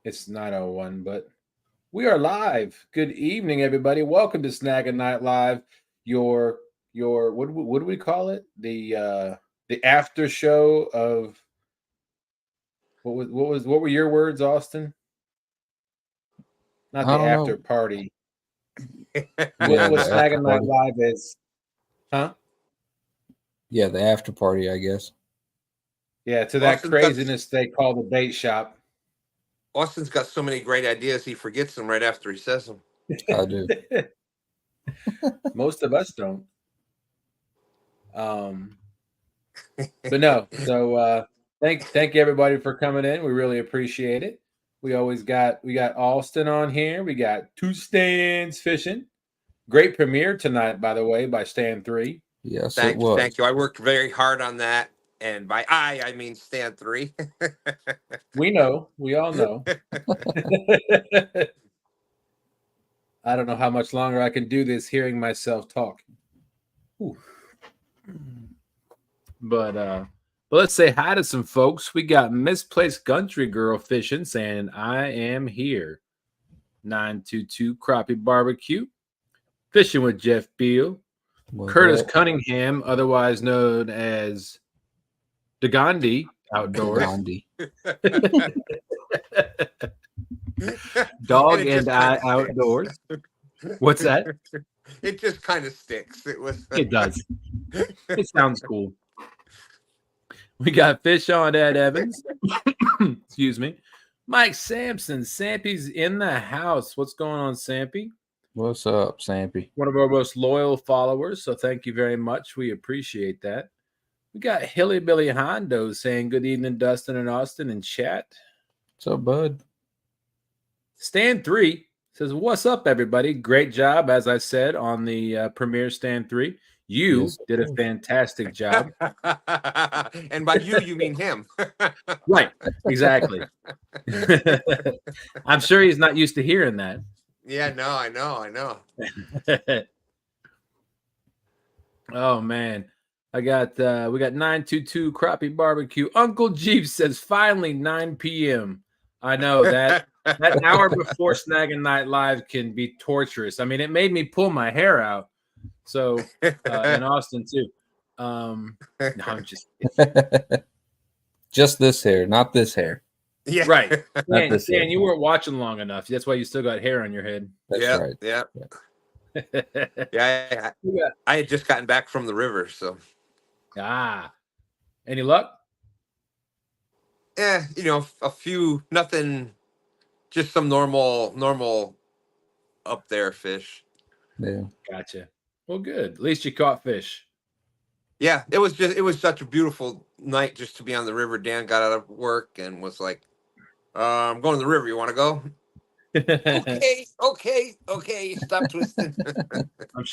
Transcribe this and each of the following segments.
It's 9:01, but we are live. Good evening, everybody. Welcome to Snaggin Night Live. Your what do we call it? The after show of what were your words, Austin? Not I the don't after know. party. Yeah, What the after Snaggin Night party. Live is? Huh? Yeah, the after party, I guess. Yeah, to that Austin's got, craziness they call the bait shop. Austin's got so many great ideas, he forgets them right after he says them. I do. Most of us don't. But no. So thank you everybody for coming in. We really appreciate it. We got Austin on here. We got two stands fishing. Great premiere tonight, by the way, by Stand 3. Yes, it was. Thank you. I worked very hard on that. And by I mean Stand 3. We know. We all know. I don't know how much longer I can do this hearing myself talk. Ooh. But let's say hi to some folks. We got Misplaced Country Girl Fishing saying, I am here. 922 Crappie Barbecue. Fishing with Jeff Beal. Curtis Cunningham, otherwise known as DeGandhi Outdoors. Dog and I Outdoors. What's that? It just kind of sticks. It does. It sounds cool. We got Fish on Ed Evans. Excuse me. Mike Sampson. Sampy's in the house. What's going on, Sampy? What's up, Sampy? One of our most loyal followers. So thank you very much. We appreciate that. We got Hilly Billy Hondo saying good evening, Dustin and Austin in chat. What's up, bud? Stand 3 says, what's up, everybody? Great job, as I said, on the premiere Stand 3. You did a fantastic job. And by you mean him. Right, exactly. I'm sure he's not used to hearing that. Yeah, no, I know. Oh, man. We got 922 Crappie Barbecue. Uncle Jeep says, finally 9 p.m. I know that hour before Snaggin Night Live can be torturous. I mean, it made me pull my hair out. So, in Austin too. No, I'm just kidding. Just this hair, not this hair. Yeah, right. Dan, you weren't watching long enough. That's why you still got hair on your head. That's right. Yeah. Yeah, I had just gotten back from the river, so. Any luck? Yeah, a few, nothing, just some normal up there fish. Yeah. Gotcha. Well, good. At least you caught fish. Yeah, it was such a beautiful night just to be on the river. Dan got out of work and was like, I'm going to the river. You want to go? Okay. Stop twisting.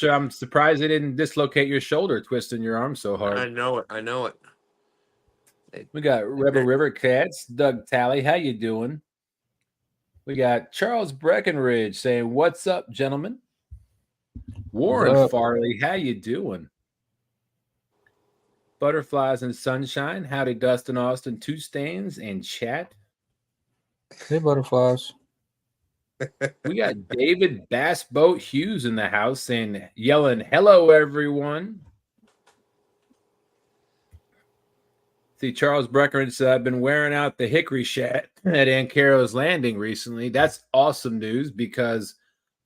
I'm surprised they didn't dislocate your shoulder twisting your arm so hard. I know it. We got Rebel River Cats, Doug Talley. How you doing? We got Charles Breckenridge saying, what's up, gentlemen? Warren Farley, how you doing? Butterflies and Sunshine. Howdy, Dustin Austin, Two Stains, and Chatt. Hey, butterflies. We got David Bass Boat Hughes in the house yelling, hello, everyone. See, Charles Breckenridge said, I've been wearing out the hickory shat at Ancaro's Landing recently. That's awesome news because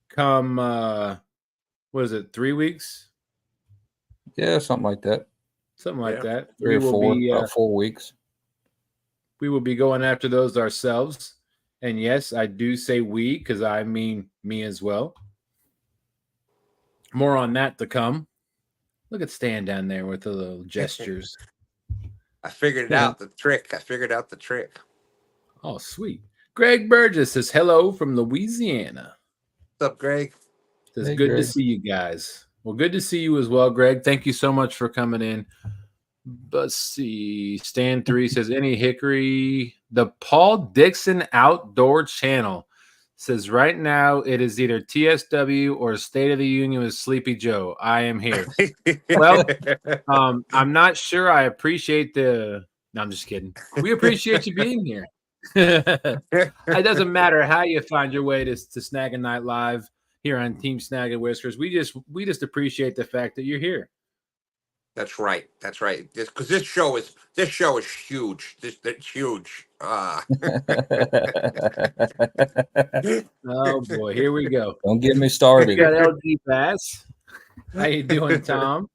come, what is it, 3 weeks? Yeah, something like that. Something like that. 3 or 4, about 4 weeks. We will be going after those ourselves. And yes, I do say we because I mean me as well. More on that to come. Look at Stan down there with the little gestures. I figured out the trick. Oh, sweet. Greg Burgess says, hello from Louisiana. What's up, Greg? Says, hey, good Greg. To see you guys. Well, good to see you as well, Greg. Thank you so much for coming in. Let's see. Stan 3 says, any hickory? The Paul Dixon Outdoor Channel says, right now it is either TSW or State of the Union with Sleepy Joe. I am here. Well, I'm not sure I appreciate no, I'm just kidding. We appreciate you being here. It doesn't matter how you find your way to Snaggin Night Live here on Team Snag and Whiskers. We just appreciate the fact that you're here. That's right. That's right. Because this show is huge. It's huge. Oh boy, here we go. Don't get me We started. got LG Bass. How you doing, Tom?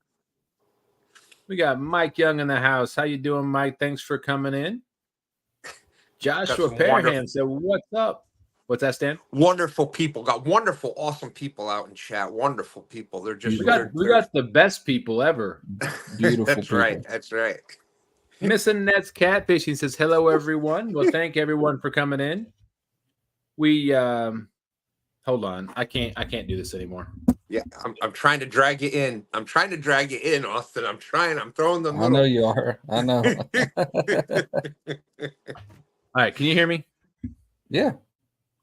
We got Mike Young in the house. How you doing, Mike? Thanks for coming in. Joshua Parahan said, "What's up?" What's that, Stan? Wonderful people. Got wonderful, awesome people out in chat. Wonderful people. They're just we got the best people ever. Beautiful That's people. right. That's right. Missing Nets Catfishing says, "Hello, everyone." Well, thank everyone for coming in. We hold on. I can't do this anymore. Yeah, I'm trying to drag you in. I'm trying to drag you in, Austin. I'm throwing them. I know you are. I know. All right, can you hear me? Yeah.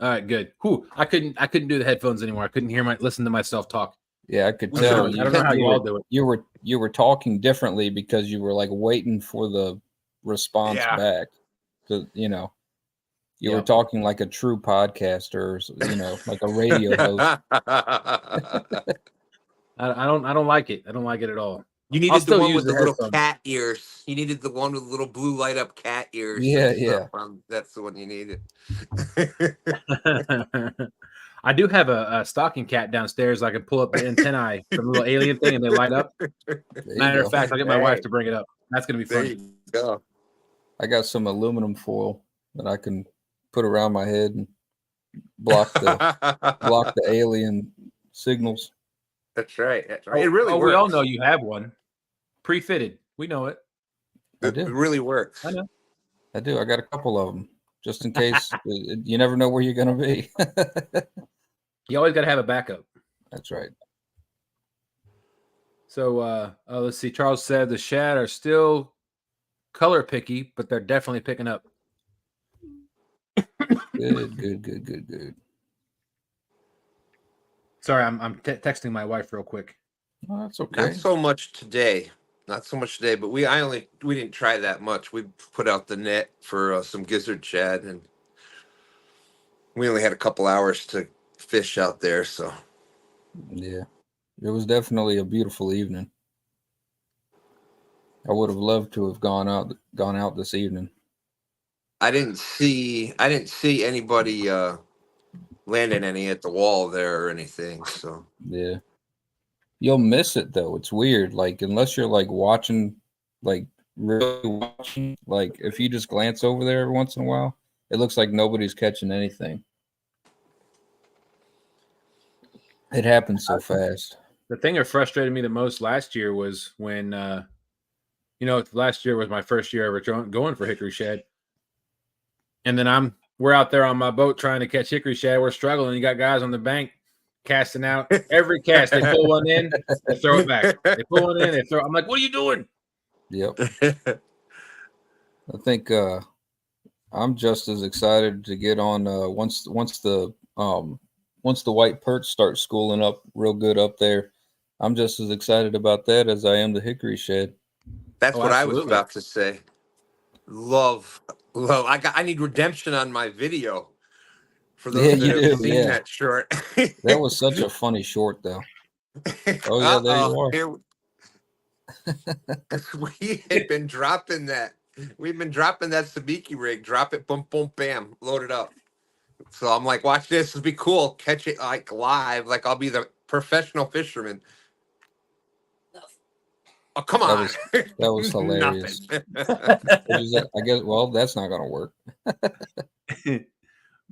All right, good. Whew, I couldn't do the headphones anymore. I couldn't listen to myself talk. Yeah, I could tell. I don't know how you all do it. You were talking differently because you were like waiting for the response back. So, you were talking like a true podcaster, like a radio host. I don't like it. I don't like it at all. You needed the one with the little cat ears. You needed the one with the little blue light up cat ears. Yeah. That's the one you needed. I do have a stocking cat downstairs. I can pull up the antennae from the little alien thing and they light up. Matter of fact, I'll get my wife to bring it up. That's going to be fun. There you go. I got some aluminum foil that I can put around my head and block the alien signals. That's right. That's right. It really works. We all know you have one. Pre-fitted. We know it. It really works. I know. I do. I got a couple of them just in case. You never know where you're going to be. You always got to have a backup. That's right. So let's see. Charles said the shad are still color picky, but they're definitely picking up. Good. Sorry, I'm texting my wife real quick. Oh, that's okay. Not so much today, but we didn't try that much. We put out the net for some gizzard shad, and we only had a couple hours to fish out there. So yeah, it was definitely a beautiful evening. I would have loved to have gone out this evening. I didn't see anybody landing any at the wall there or anything. So yeah, you'll miss it though. It's weird. Like unless you're like watching, like really watching, like if you just glance over there every once in a while, it looks like nobody's catching anything. It happens so fast. The thing that frustrated me the most last year was when, last year was my first year ever going for hickory shad. And then we're out there on my boat trying to catch hickory shad. We're struggling. You got guys on the bank casting out. Every cast, they pull one in, they throw it back. They pull one in, they throw. I'm like, what are you doing? Yep. I think I'm just as excited to get on once the white perch starts schooling up real good up there. I'm just as excited about that as I am the hickory shad. That's what absolutely. I was about to say. Love. I need redemption on my video. For those that have seen that short. That was such a funny short, though. Oh yeah, there you are. We had been dropping that. We've been dropping that sabiki rig. Drop it, boom, boom, bam, load it up. So I'm like, watch this. It'll be cool. Catch it like live. Like I'll be the professional fisherman. Oh, come on. That was hilarious. I guess, well, that's not going to work.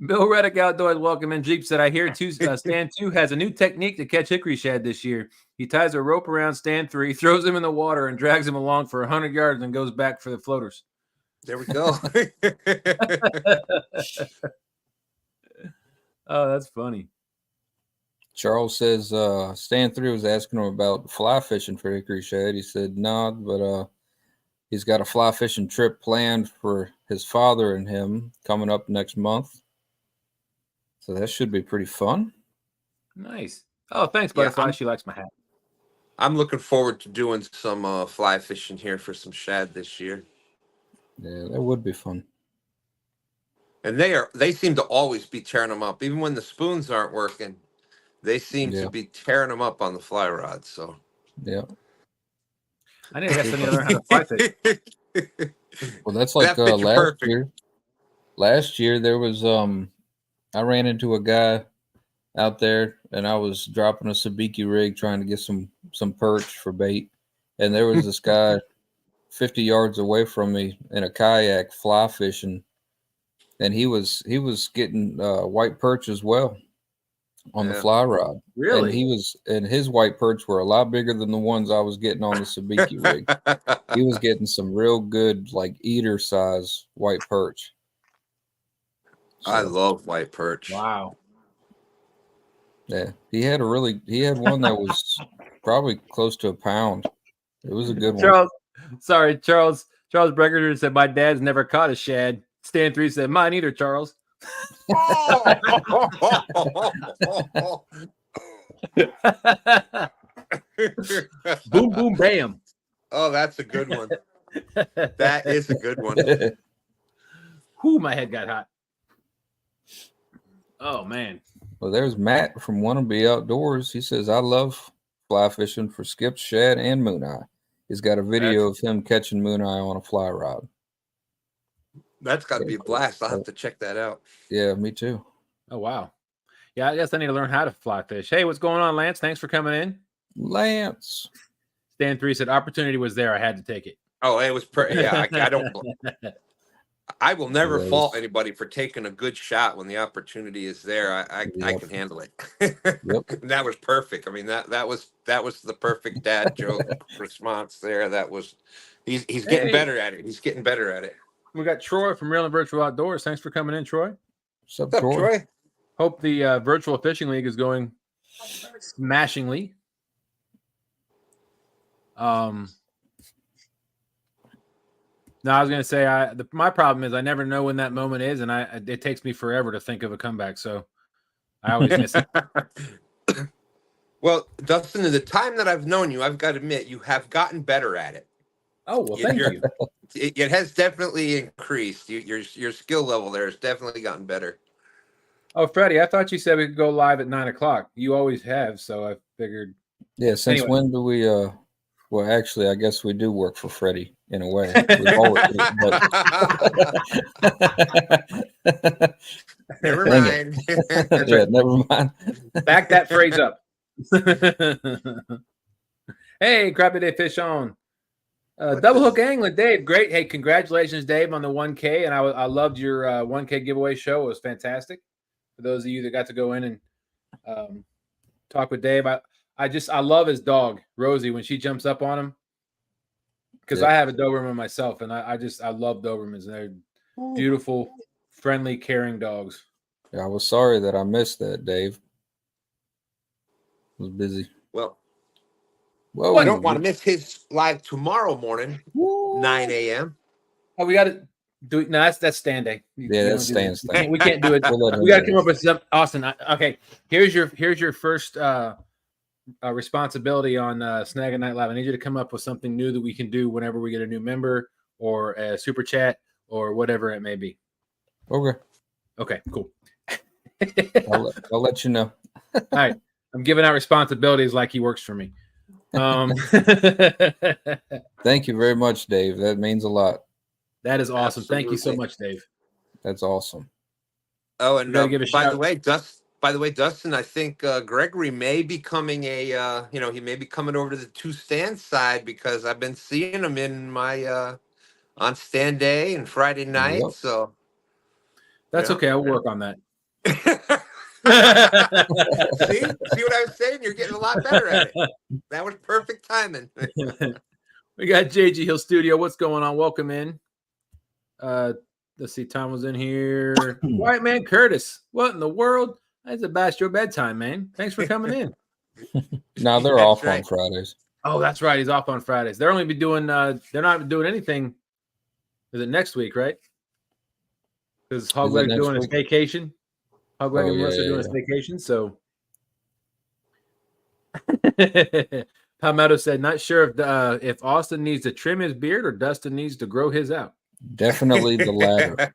Bill Reddick Outdoors, welcome in. Jeep said, I hear Stand 2 has a new technique to catch hickory shad this year. He ties a rope around Stand 3, throws him in the water, and drags him along for 100 yards and goes back for the floaters. There we go. Oh, that's funny. Charles says Stan 3 was asking him about fly fishing for hickory shad. He said no, but he's got a fly fishing trip planned for his father and him coming up next month. So that should be pretty fun. Nice. Oh, thanks, Butterfly. She likes my hat. I'm looking forward to doing some fly fishing here for some shad this year. Yeah, that would be fun. And they seem to always be tearing them up, even when the spoons aren't working. They seem to be tearing them up on the fly rod. So yeah. I guess I need to learn how to fly fish. Well, that's like That fits you last perfect. year. Last year there was I ran into a guy out there, and I was dropping a sabiki rig trying to get some perch for bait, and there was this guy 50 yards away from me in a kayak fly fishing, and he was getting white perch as well on the fly rod. Really? And his white perch were a lot bigger than the ones I was getting on the sabiki rig. He was getting some real good, like, eater size white perch. So, I love white perch. Wow. Yeah, he had one that was probably close to a pound. It was a good one. Charles Brecker said, my dad's never caught a shad. Stan 3 said, mine either, Charles. Boom, boom, bam. Oh, that's a good one. That is a good one. Whew, my head got hot. Oh, man. Well, there's Matt from Wannabe Outdoors. He says, I love fly fishing for skip, shad, and moon eye. He's got a video of him catching moon eye on a fly rod. That's got to be a blast. I'll have to check that out. Yeah, me too. Oh, wow. Yeah, I guess I need to learn how to fly fish. Hey, what's going on, Lance? Thanks for coming in. Lance. Stan 3 said, opportunity was there. I had to take it. Oh, it was I don't. I will never fault anybody for taking a good shot when the opportunity is there. I can handle it. Yep. That was perfect. I mean, that was the perfect dad joke response there. That was he's getting better at it. He's getting better at it. We got Troy from Real and Virtual Outdoors. Thanks for coming in, Troy. What's up, Troy? Hope the virtual fishing league is going smashingly. No, I was going to say my problem is I never know when that moment is, and it takes me forever to think of a comeback, so I always miss it. Well, Dustin, in the time that I've known you, I've got to admit you have gotten better at it. Oh, well, thank you. It has definitely increased. Your skill level there has definitely gotten better. Oh, Freddie, I thought you said we could go live at 9:00. You always have, so I figured. Yeah, since when do we? Well, actually, I guess we do work for Freddie in a way. Never mind. Yeah, never mind. Back that phrase up. Hey, Crappy Day Fish on. Double hook angling, Dave. Great. Hey, congratulations, Dave, on the 1K. And I loved your 1K giveaway show. It was fantastic. For those of you that got to go in and talk with Dave, I love his dog, Rosie, when she jumps up on him. Because I have a Doberman myself, and I love Dobermans. And they're beautiful, friendly, caring dogs. Yeah, I was sorry that I missed that, Dave. I was busy. Well, I don't want to miss his live tomorrow morning, 9 a.m. Oh, we got to do it. No, that's stand day. That's Stan's thing. We can't do it. We got to come up with some. Austin, okay. Here's your first responsibility on Snaggin Night Live. I need you to come up with something new that we can do whenever we get a new member or a super chat or whatever it may be. Okay, cool. I'll let you know. All right. I'm giving out responsibilities like he works for me. Thank you very much, Dave. That means a lot. That is awesome. Absolutely. Thank you so much, Dave. That's awesome. Oh, and by the way, Dustin, I think Gregory may be coming he may be coming over to the 2 stand side because I've been seeing him in my on stand day and Friday night. Yep. So that's okay. I'll work on that. See what I was saying? You're getting a lot better at it. That was perfect timing. We got JG Hill Studio. What's going on? Welcome in. Let's see. Tom was in here. White Man Curtis. What in the world? That's about your bedtime, man. Thanks for coming in. No, they're off on Fridays. Oh, that's right. He's off on Fridays. They're only be doing. They're not doing anything. Is it next week, right? Because Hogleg's doing his vacation. Hogleg and Melissa doing his vacation. So Palmetto said, not sure if Austin needs to trim his beard or Dustin needs to grow his out. Definitely the latter.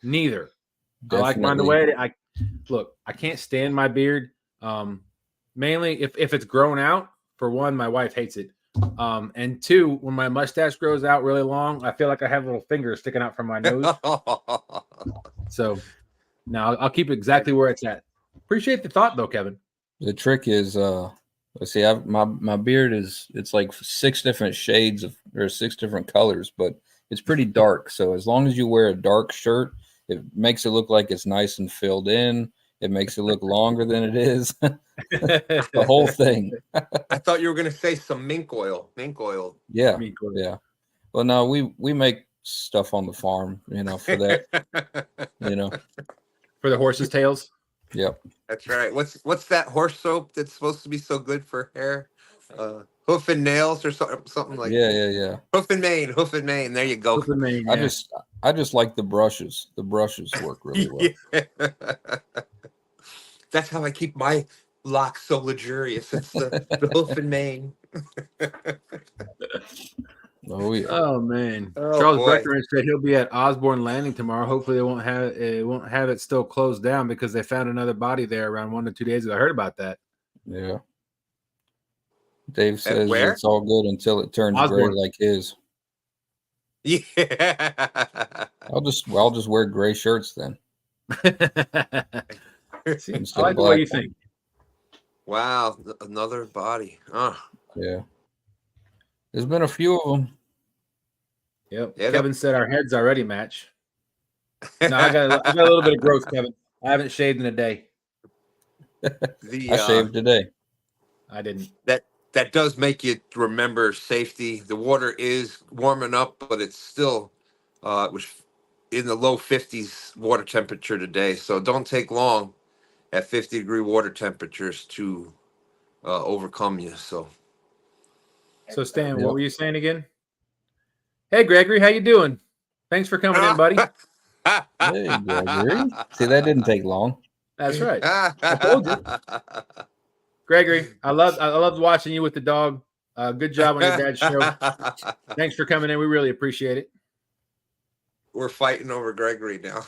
Neither. I like mine the way I look. I can't stand my beard. Mainly if it's grown out. For one, my wife hates it. And two, when my mustache grows out really long, I feel like I have little fingers sticking out from my nose. So now I'll keep it exactly where it's at. Appreciate the thought though, Kevin. The trick is, let's see, my beard it's like 6 different shades or 6 different colors, but it's pretty dark. So as long as you wear a dark shirt, it makes it look like it's nice and filled in. It makes it look longer than it is. The whole thing. I thought you were going to say some mink oil. Mink oil. Yeah. Mink oil. Yeah. Well, no, we make stuff on the farm, for that, For the horses' tails. Yep. That's right. What's that horse soap that's supposed to be so good for hair? Hoof and nails or something like that. Yeah. Hoof and mane. There you go. Hoof and mane, yeah. I just like the brushes. The brushes work really well. Yeah. That's how I keep my locks so luxurious. It's the hoof and mane. Oh yeah. Oh man. Oh, Charles boy. Breckenridge said he'll be at Osborne Landing tomorrow. Hopefully they won't have it still closed down because they found another body there around 1 to 2 days ago. I heard about that. Yeah. Dave says where? it's all good until it turns Osborne. gray like his. Yeah. I'll just wear gray shirts then. See, Instead I like of the way black. you think. Wow, another body. Oh. Yeah. There's been a few of them. Yep. Yeah, Kevin said our heads already match. No, I got a little bit of growth, Kevin. I haven't shaved in a day. I shaved today. I didn't. That does make you remember safety. The water is warming up, but it's still it was in the low 50s water temperature today. So don't take long at 50-degree water temperatures to overcome you. So Stan, what were you saying again? Hey, Gregory, how you doing? Thanks for coming in, buddy. Hey, Gregory. See, that didn't take long. That's right. I told you. Gregory, I loved watching you with the dog. Good job on your dad's show. Thanks for coming in. We really appreciate it. We're fighting over Gregory now.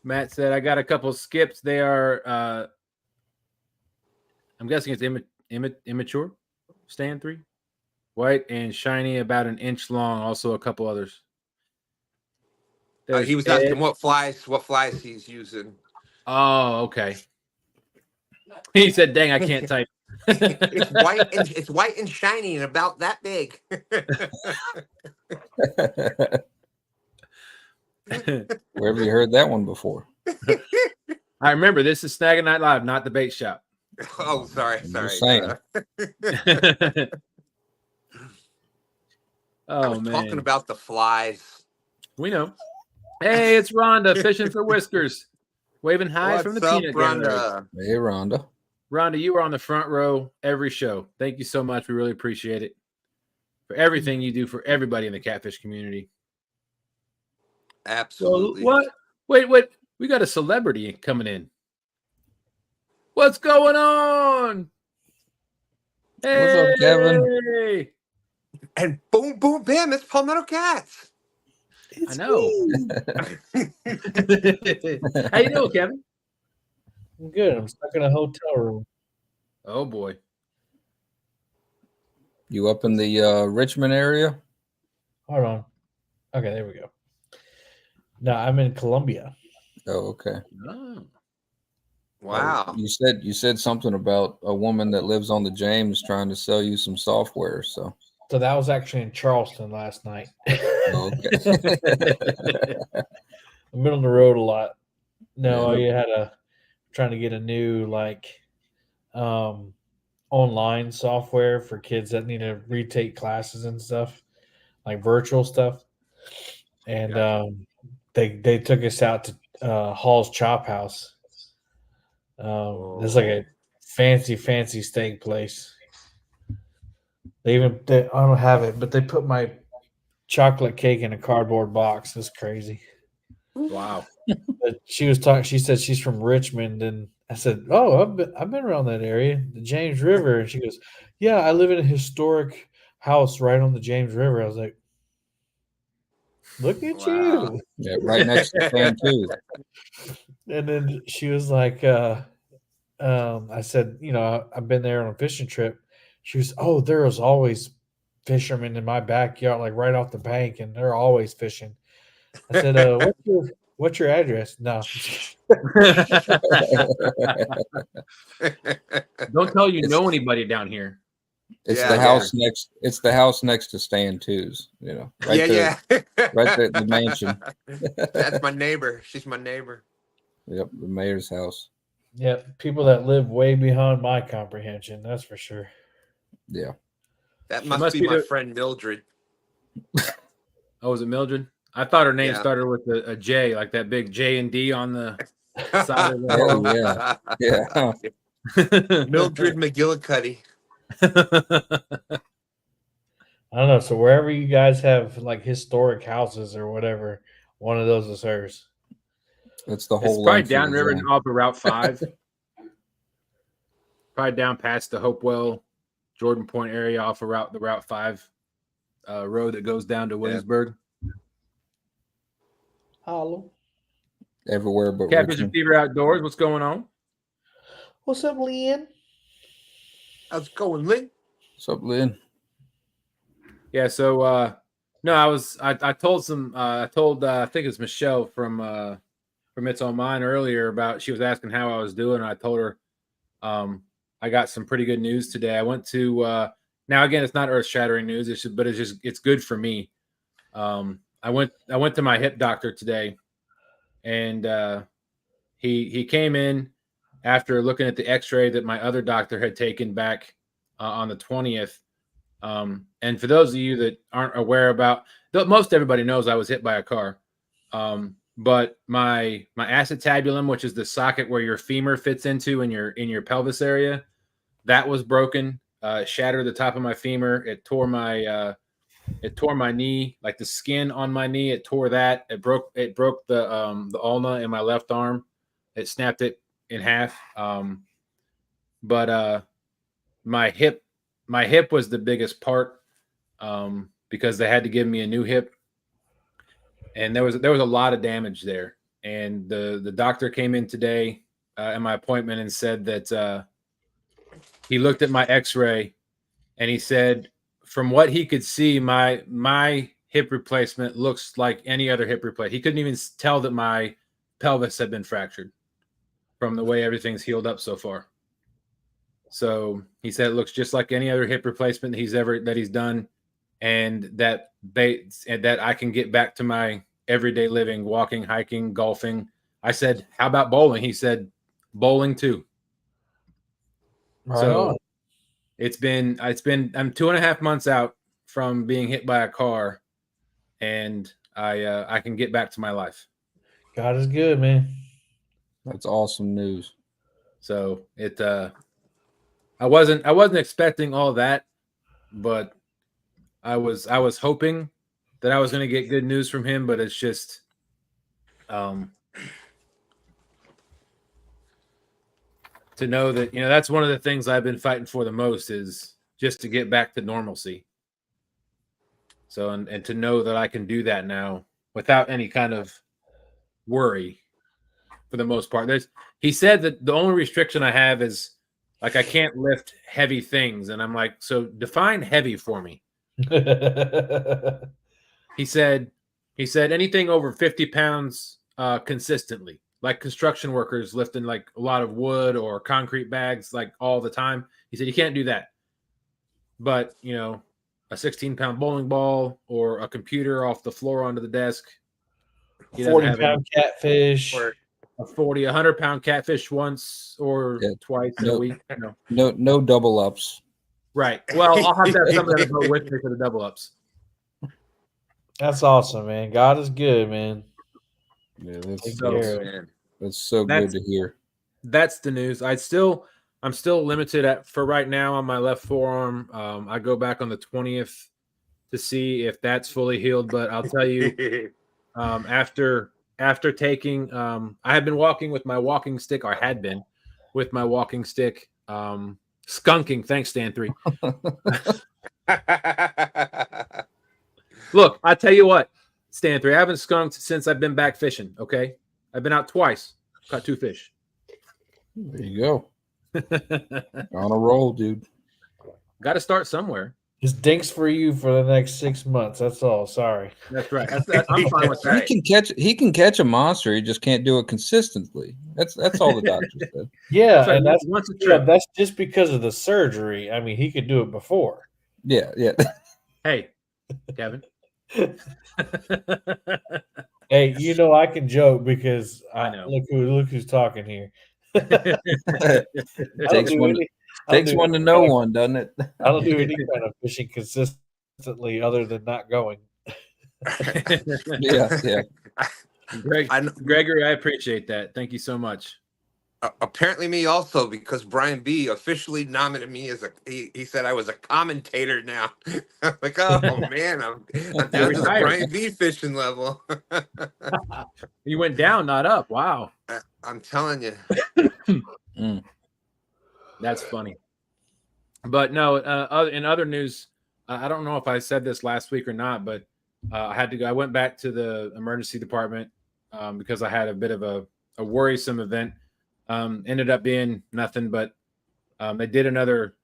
Matt said, I got a couple skips. They are, I'm guessing it's immature. Stand 3. White and shiny, about an inch long. Also a couple others. He was asking what flies he's using. Oh, okay. He said, dang, I can't type. It's white and shiny and about that big. Where have you heard that one before? I remember this is Snaggin Night Live, not the bait shop. Oh, sorry. Just saying. Oh, I was man. talking about the flies. We know. Hey, it's Rhonda fishing for Whiskers. Waving highs from the What's up, peanut gallery. Rhonda? Hey, Rhonda. Rhonda, you were on the front row every show. Thank you so much. We really appreciate it. For everything you do for everybody in the catfish community. Absolutely. What? Wait. We got a celebrity coming in. What's going on? Hey! What's up, Kevin? And boom, boom, bam, it's Palmetto Cats. I know. How you doing, Kevin? I'm good. I'm stuck in a hotel room. Oh, boy. You up in the Richmond area? Hold on. Okay, there we go. No, I'm in Colombia. Oh, okay. Oh. Wow. You said something about a woman that lives on the James trying to sell you some software. So that was actually in Charleston last night. oh, okay. I've been on the road a lot. No, Yeah. trying to get a new online software for kids that need to retake classes and stuff, like virtual stuff. And they took us out to Hall's Chop House. It's like a fancy steak place. I don't have it, but they put my chocolate cake in a cardboard box. That's crazy. Wow. But she was talking. She said she's from Richmond, and I said, "Oh, I've been around that area, the James River." And she goes, "Yeah, I live in a historic house right on the James River." I was like, Look at Wow. you. Yeah, right next to Stan too. And then she was like, I said, I've been there on a fishing trip. She was, oh, there was always fishermen in my backyard, like right off the bank, and they're always fishing. I said, what's your address? No. Don't tell you know anybody down here. It's Yeah, the house next. It's the house next to Stan two's. Right there, right there at the mansion. That's my neighbor. She's my neighbor. Yep, the mayor's house. Yeah, people that live way beyond my comprehension, that's for sure. Yeah, That must must be be my the- friend Mildred. Oh, was it Mildred? I thought her name Yeah. started with a J, like that big J and D on the side of the yeah. Mildred McGillicuddy. I don't know. So wherever you guys have like historic houses or whatever, one of those is hers. It's the It's whole probably length of the downriver and zone. off of Route 5. Probably down past the Hopewell, Jordan Point area off of the Route 5 road that goes down to Williamsburg. Hollow. Everywhere but Catfishing Richmond. Fever Outdoors, what's going on? What's up, Leanne? How's it going, Lynn? What's up, Lynn? Yeah, so no, I told I think it's Michelle from It's On Mine earlier about, she was asking how I was doing, and I told her I got some pretty good news today. I went to now again, it's not earth-shattering news, it's good for me. I went to my hip doctor today, and he came in after looking at the x-ray that my other doctor had taken back on the 20th. And for those of you that aren't aware about, most everybody knows I was hit by a car. But my acetabulum, which is the socket where your femur fits into in your pelvis area, that was broken. It shattered the top of my femur. It tore my knee, like the skin on my knee. It tore that. It broke the ulna in my left arm. It snapped it in half. But my hip was the biggest part, because they had to give me a new hip, and there was a lot of damage there. And the doctor came in today at my appointment and said that he looked at my x-ray, and he said from what he could see, my hip replacement looks like any other hip replacement. He couldn't even tell that my pelvis had been fractured from the way everything's healed up so far. So he said it looks just like any other hip replacement that he's done, and that I can get back to my everyday living, walking, hiking, golfing. I said, how about bowling? He said, bowling too. Right So on. it's been I'm 2.5 months out from being hit by a car, and I can get back to my life. God is good, man. That's awesome news. So I wasn't expecting all that, but I was hoping that I was going to get good news from him, but it's just to know that, that's one of the things I've been fighting for the most, is just to get back to normalcy. So, and to know that I can do that now without any kind of worry for the most part. He said that the only restriction I have is, like, I can't lift heavy things. And I'm like, so define heavy for me. He said anything over 50 pounds consistently, like construction workers lifting like a lot of wood or concrete bags like all the time. He said you can't do that. But, a 16-pound bowling ball or a computer off the floor onto the desk. 40-pound catfish. Or A 100-pound catfish once or twice in a week. No double ups. Right. Well, I'll have to have somebody to go with me for the double ups. That's awesome, man. God is good, man. Yeah, that's so good to hear. That's the news. I'm still limited for right now on my left forearm. I go back on the 20th to see if that's fully healed. But I'll tell you, after taking, I had been walking with my walking stick, or had been with my walking stick, skunking. Thanks, Stan 3. Look, I tell you what, Stand 3. I haven't skunked since I've been back fishing. Okay, I've been out twice, caught 2 fish. There you go. On a roll, dude. Got to start somewhere. Just dinks for you for the next 6 months. That's all. Sorry. That's right. I'm fine with that. He can catch a monster. He just can't do it consistently. That's all the doctor said. Yeah, That's right. and that's Once a trip. that's just because of the surgery. I mean, he could do it before. Yeah. Hey, Kevin. Hey, you know I can joke because I know. Look who's talking here. Takes one to know one, doesn't it? I don't do any kind of fishing consistently other than not going. Yeah. Gregory, I appreciate that. Thank you so much. Apparently me also, because Brian B officially nominated me as he said I was a commentator now. I'm like, oh man, I'm down to the Brian B fishing level. You went down, not up. Wow. I'm telling you. That's funny. But no, in other news, I don't know if I said this last week or not, but I had to go. I went back to the emergency department because I had a bit of a worrisome event. Ended up being nothing, but they did another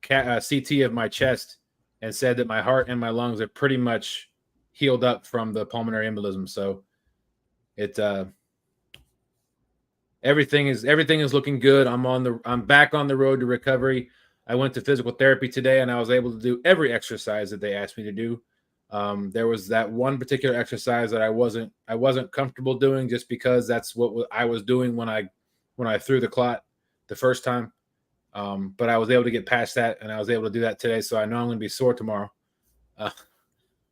CT of my chest and said that my heart and my lungs are pretty much healed up from the pulmonary embolism. So it everything is looking good. I'm back on the road to recovery. I went to physical therapy today, and I was able to do every exercise that they asked me to do. There was that one particular exercise that I wasn't comfortable doing just because that's what I was doing when I threw the clot the first time. But I was able to get past that, and I was able to do that today. So I know I'm going to be sore tomorrow.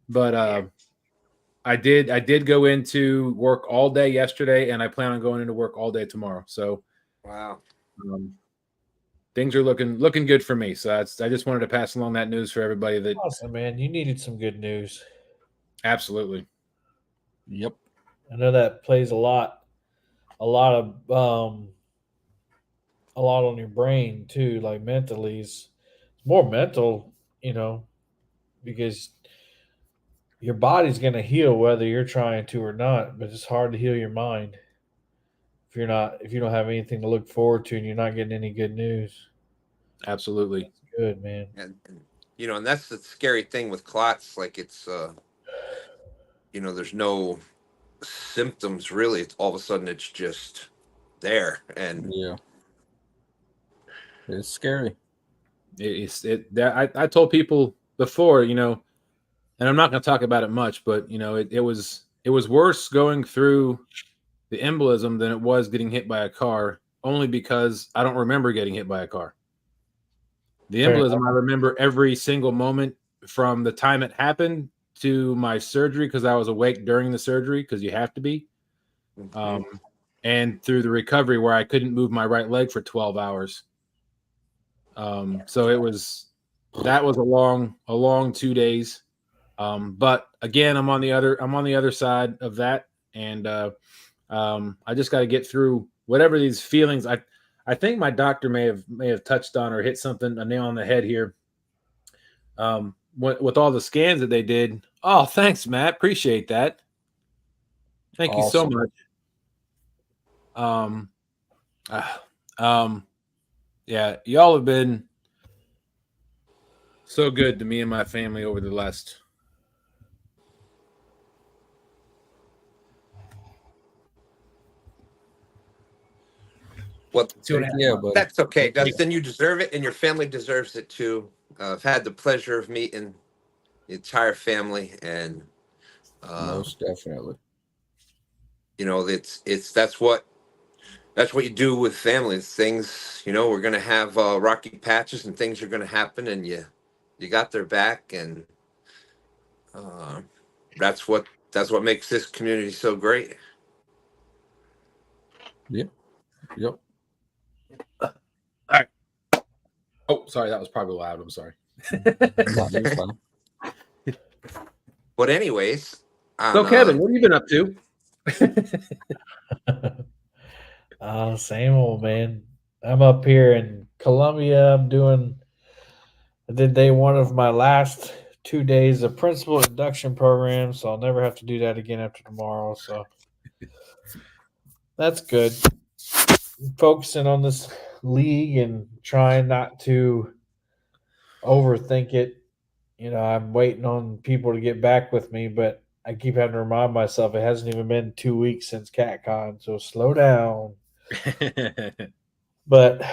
But I did go into work all day yesterday, and I plan on going into work all day tomorrow. So wow. Things are looking good for me. So I just wanted to pass along that news for everybody. That awesome, man. You needed some good news. Absolutely. Yep. I know that plays a lot on your brain too, like mentally. It's more mental, because your body's going to heal whether you're trying to or not, but it's hard to heal your mind if you don't have anything to look forward to and you're not getting any good news. Absolutely. That's good, man. And that's the scary thing with clots. Like it's, there's no symptoms really. It's all of a sudden it's just there, and yeah, it's scary. I told people before, and I'm not going to talk about it much, but it was worse going through the embolism than it was getting hit by a car, only because I don't remember getting hit by a car. The embolism, I remember every single moment from the time it happened to my surgery, because I was awake during the surgery, because you have to be, and through the recovery where I couldn't move my right leg for 12 hours. So that was a long 2 days. But again, I'm on the other side of that, and I just got to get through whatever these feelings. I think my doctor may have touched on or hit a nail on the head here. With all the scans that they did. Oh, thanks, Matt. Appreciate that. Thank you so much. Yeah, y'all have been so good to me and my family over the last. Well, but that's okay, Dustin. You deserve it, and your family deserves it too. I've had the pleasure of meeting the entire family, and most definitely. That's what you do with families. Things, we're gonna have rocky patches, and things are gonna happen, and you got their back, and that's what makes this community so great. Yep. All right. Oh, sorry, that was probably loud. I'm sorry. But anyways, so Kevin, what have you been up to? Same old, man. I'm up here in Columbia. I did day one of my last 2 days of principal induction program, so I'll never have to do that again after tomorrow. So that's good. Focusing on this league and trying not to overthink it. You know, I'm waiting on people to get back with me, but I keep having to remind myself it hasn't even been 2 weeks since CatCon, so slow down. But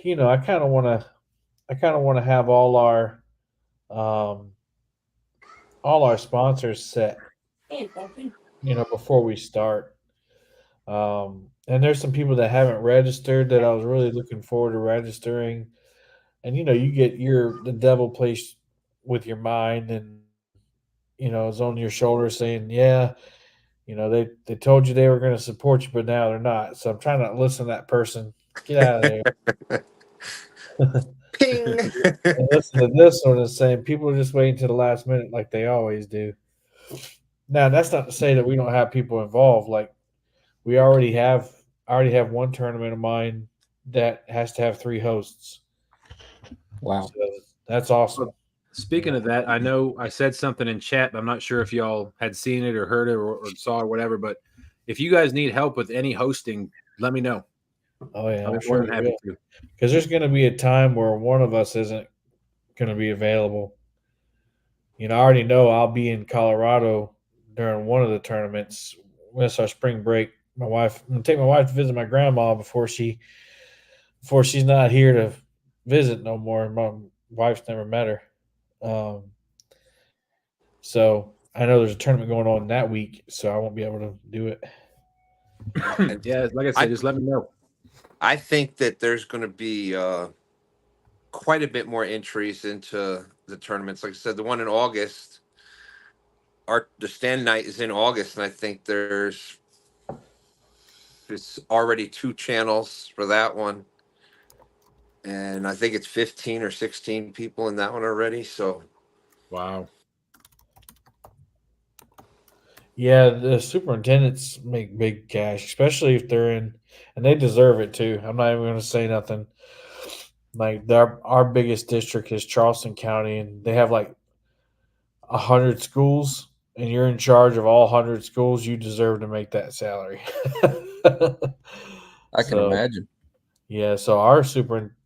you know, I kind of want to have um, all our sponsors set. You know, before we start. And there's some people that haven't registered that I was really looking forward to registering. And you know, you get the devil plays with your mind, and you know, it's on your shoulder saying, "Yeah, you know, they told you they were going to support you, but now they're not." So I'm trying to listen to that person. Get out of there. Ping. And listen to this one and saying people are just waiting to the last minute like they always do. Now that's not to say that we don't have people involved. Like we already have one tournament of mine that has to have 3 hosts. Wow. So that's awesome. Speaking of that, I know I said something in chat, but I'm not sure if y'all had seen it or heard it or saw or whatever. But if you guys need help with any hosting, let me know. Oh yeah, I'm I'm more sure than happy to. because there's going to be a time where one of us isn't going to be available. You know, I already know I'll be in Colorado during one of the tournaments. That's our spring break. I'm gonna take my wife to visit my grandma before she's not here to visit no more. My wife's never met her. So I know there's a tournament going on that week, so I won't be able to do it. Yeah, like I said, just let me know. I think that there's going to be quite a bit more entries into the tournaments. Like I said, the one in August, the stand night is in August, and I think there's already 2 channels for that one. And I think it's 15 or 16 people in that one already. So Wow. Yeah, the superintendents make big cash, especially if they're in, and they deserve it too. I'm not even going to say nothing. Like our biggest district is Charleston County, and they have like 100 schools, and you're in charge of all 100 schools. You deserve to make that salary. I can imagine. Yeah, so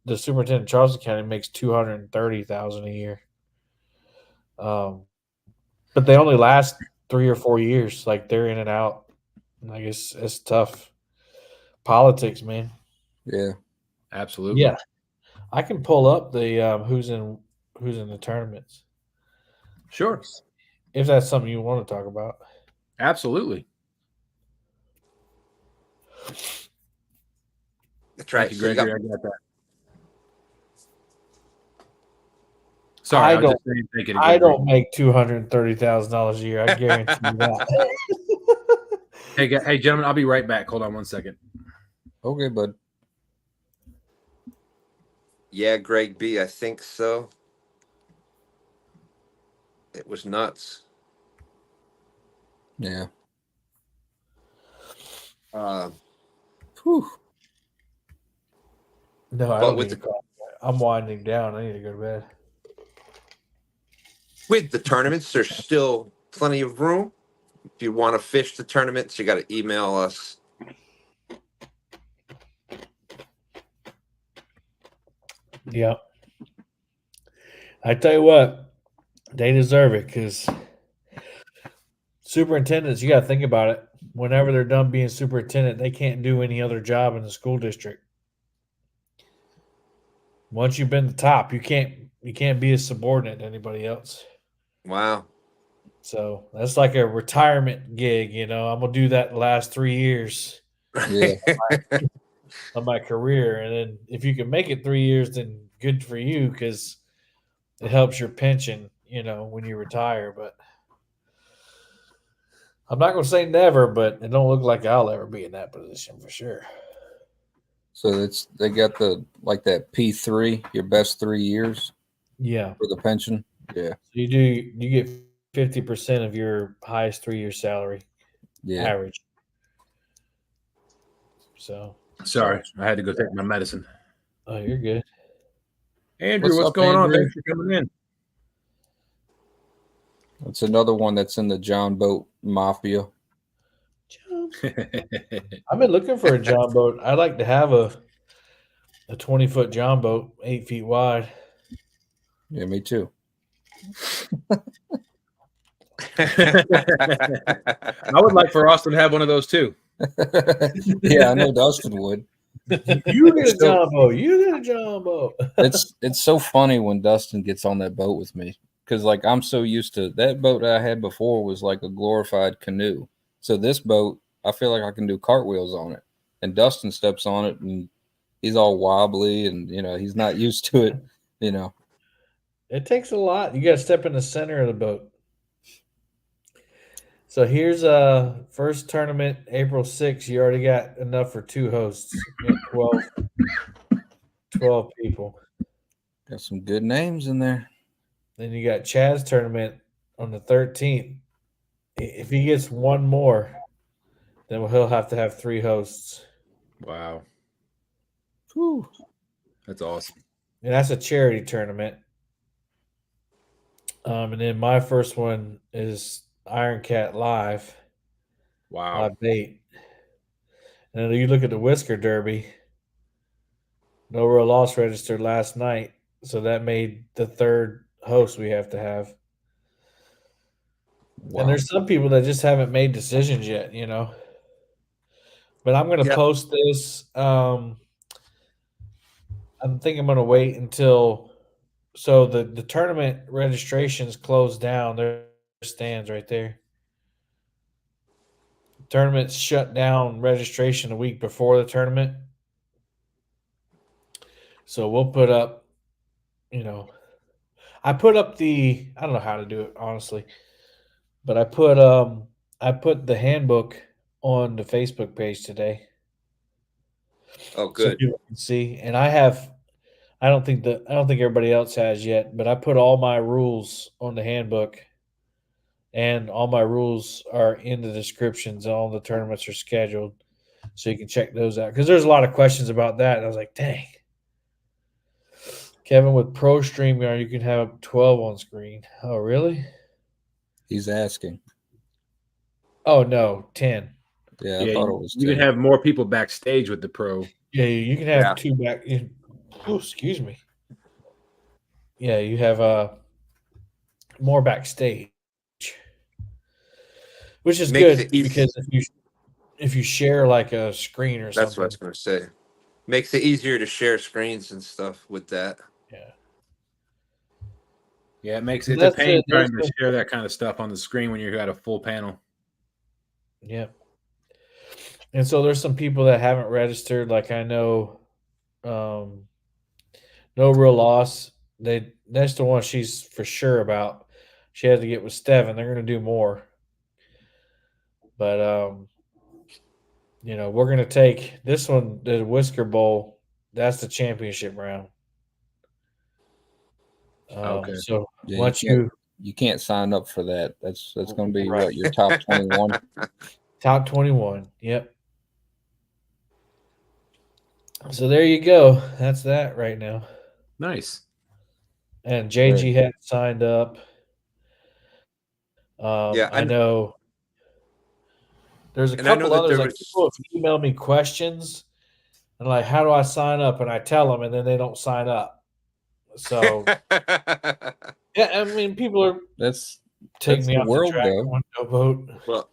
the superintendent in Charleston County makes 230,000 a year. But they only last 3 or 4 years. Like they're in and out. Like it's tough. Politics, man. Yeah. Absolutely. Yeah, I can pull up the who's in the tournaments Sure. if that's something you want to talk about. Absolutely. that's right. Thank you, So Gregory. I got that. Sorry, I was just saying thank you to I Gregory. don't make $230,000 a year. I guarantee you that. Hey, gentlemen, I'll be right back. Hold on one second. Okay, bud. Yeah, Greg B, I think so. It was nuts. Yeah. Whew. No, I But don't with need to call. I'm winding down. I need to go to bed. With the tournaments, there's still plenty of room. If you want to fish the tournaments, you got to email us. Yeah. I tell you what, they deserve it because superintendents, you got to think about it. Whenever they're done being superintendent, they can't do any other job in the school district. Once you've been the top, you can't be a subordinate to anybody else. Wow. So that's like a retirement gig, you know. I'm gonna do that the last 3 years Yeah. of my career, and then if you can make it 3 years, then good for you because it helps your pension, you know, when you retire. But I'm not gonna say never, but it don't look like I'll ever be in that position for sure. So they got that P3, your best 3 years. Yeah. For the pension. Yeah. So you get 50% of your highest 3-year salary. Yeah. Average. So Sorry, I had to go take my medicine. Oh, you're good. Andrew, what's up, going on? Andrew? Thanks for coming in. It's another one that's in the John Boat Mafia. I've been looking for a John boat. I'd like to have a 20-foot John boat, 8 feet wide. Yeah, me too. I would like for Austin to have one of those too. Yeah, I know Dustin would. You get a John boat. You get a John boat. It's so funny when Dustin gets on that boat with me because like I'm so used to that boat I had before was like a glorified canoe. So this boat, I feel like I can do cartwheels on it, and Dustin steps on it and he's all wobbly and he's not used to it. It takes a lot. You got to step in the center of the boat. So here's first tournament, April 6th. You already got enough for 2 hosts. You got 12 people. Got some good names in there. Then you got Chad's tournament on the 13th. If he gets one more, then he'll have to have 3 hosts. Wow. Whew. That's awesome. And that's a charity tournament. And then my first one is Iron Cat Live. Wow. Live bait. And then you look at the Whisker Derby. No real loss registered last night. So that made the 3rd host we have to have. Wow. And there's some people that just haven't made decisions yet, But I'm going to post this. I'm thinking I'm going to wait until. So the tournament registrations closed down. There stands right there. Tournaments shut down registration a week before the tournament. So we'll put up, I put up I don't know how to do it, honestly. But I put the handbook on the Facebook page today. Oh, good. So people can see. And I don't think everybody else has yet, but I put all my rules on the handbook, and all my rules are in the descriptions. All the tournaments are scheduled, so you can check those out. Because there's a lot of questions about that, and I was like, dang. Kevin, with Pro StreamYard, you can have 12 on screen. Oh, really? He's asking. Oh, no, 10. Yeah, I thought it was 10. You can have more people backstage with the Pro. Yeah, you can have 2 back. Oh, excuse me. Yeah, you have more backstage, which is good because if you share like a screen or something. That's what I was going to say. Makes it easier to share screens and stuff with that. Yeah. Yeah, it makes it a pain trying to share that kind of stuff on the screen when you're at a full panel. Yeah. And so there's some people that haven't registered. Like I know, No Real Loss. That's the one she's for sure about. She had to get with Steven. They're going to do more. But, we're going to take this one, the Whisker Bowl. That's the championship round. Okay. So Yeah, once you can't sign up for that. That's going to be right. what, your top 21? Top 21. Yep. So there you go. That's that right now. Nice. And JG hadn't signed up. I know there's a couple others. Like people have emailed me questions and like, how do I sign up? And I tell them, and then they don't sign up. So yeah, I mean, people are taking me off the track. No vote. Well,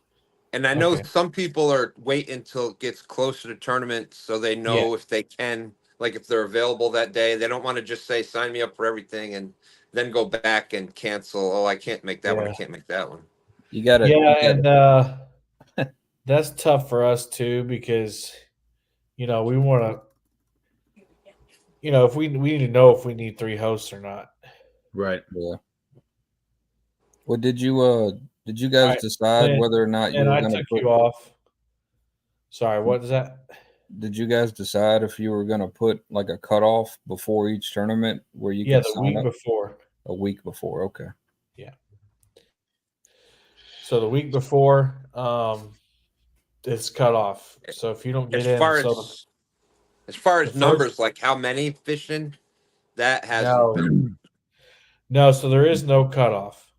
and I know some people are waiting until it gets closer to tournament so they know if they can, like if they're available that day. They don't want to just say sign me up for everything and then go back and cancel. Oh, I can't make that one. I can't make that one. You got to. Yeah, and that's tough for us too because we want to. If we need to know if we need 3 hosts or not. Right. Yeah. Well, did you guys decide whether or not you were going to put you off? Sorry, what is that? Did you guys decide if you were going to put like a cutoff before each tournament where you could sign up? Before. A week before, okay. Yeah. So the week before, it's cut off. So if you don't get as far as numbers, like how many fishing, that hasn't been. No, so there is no cutoff.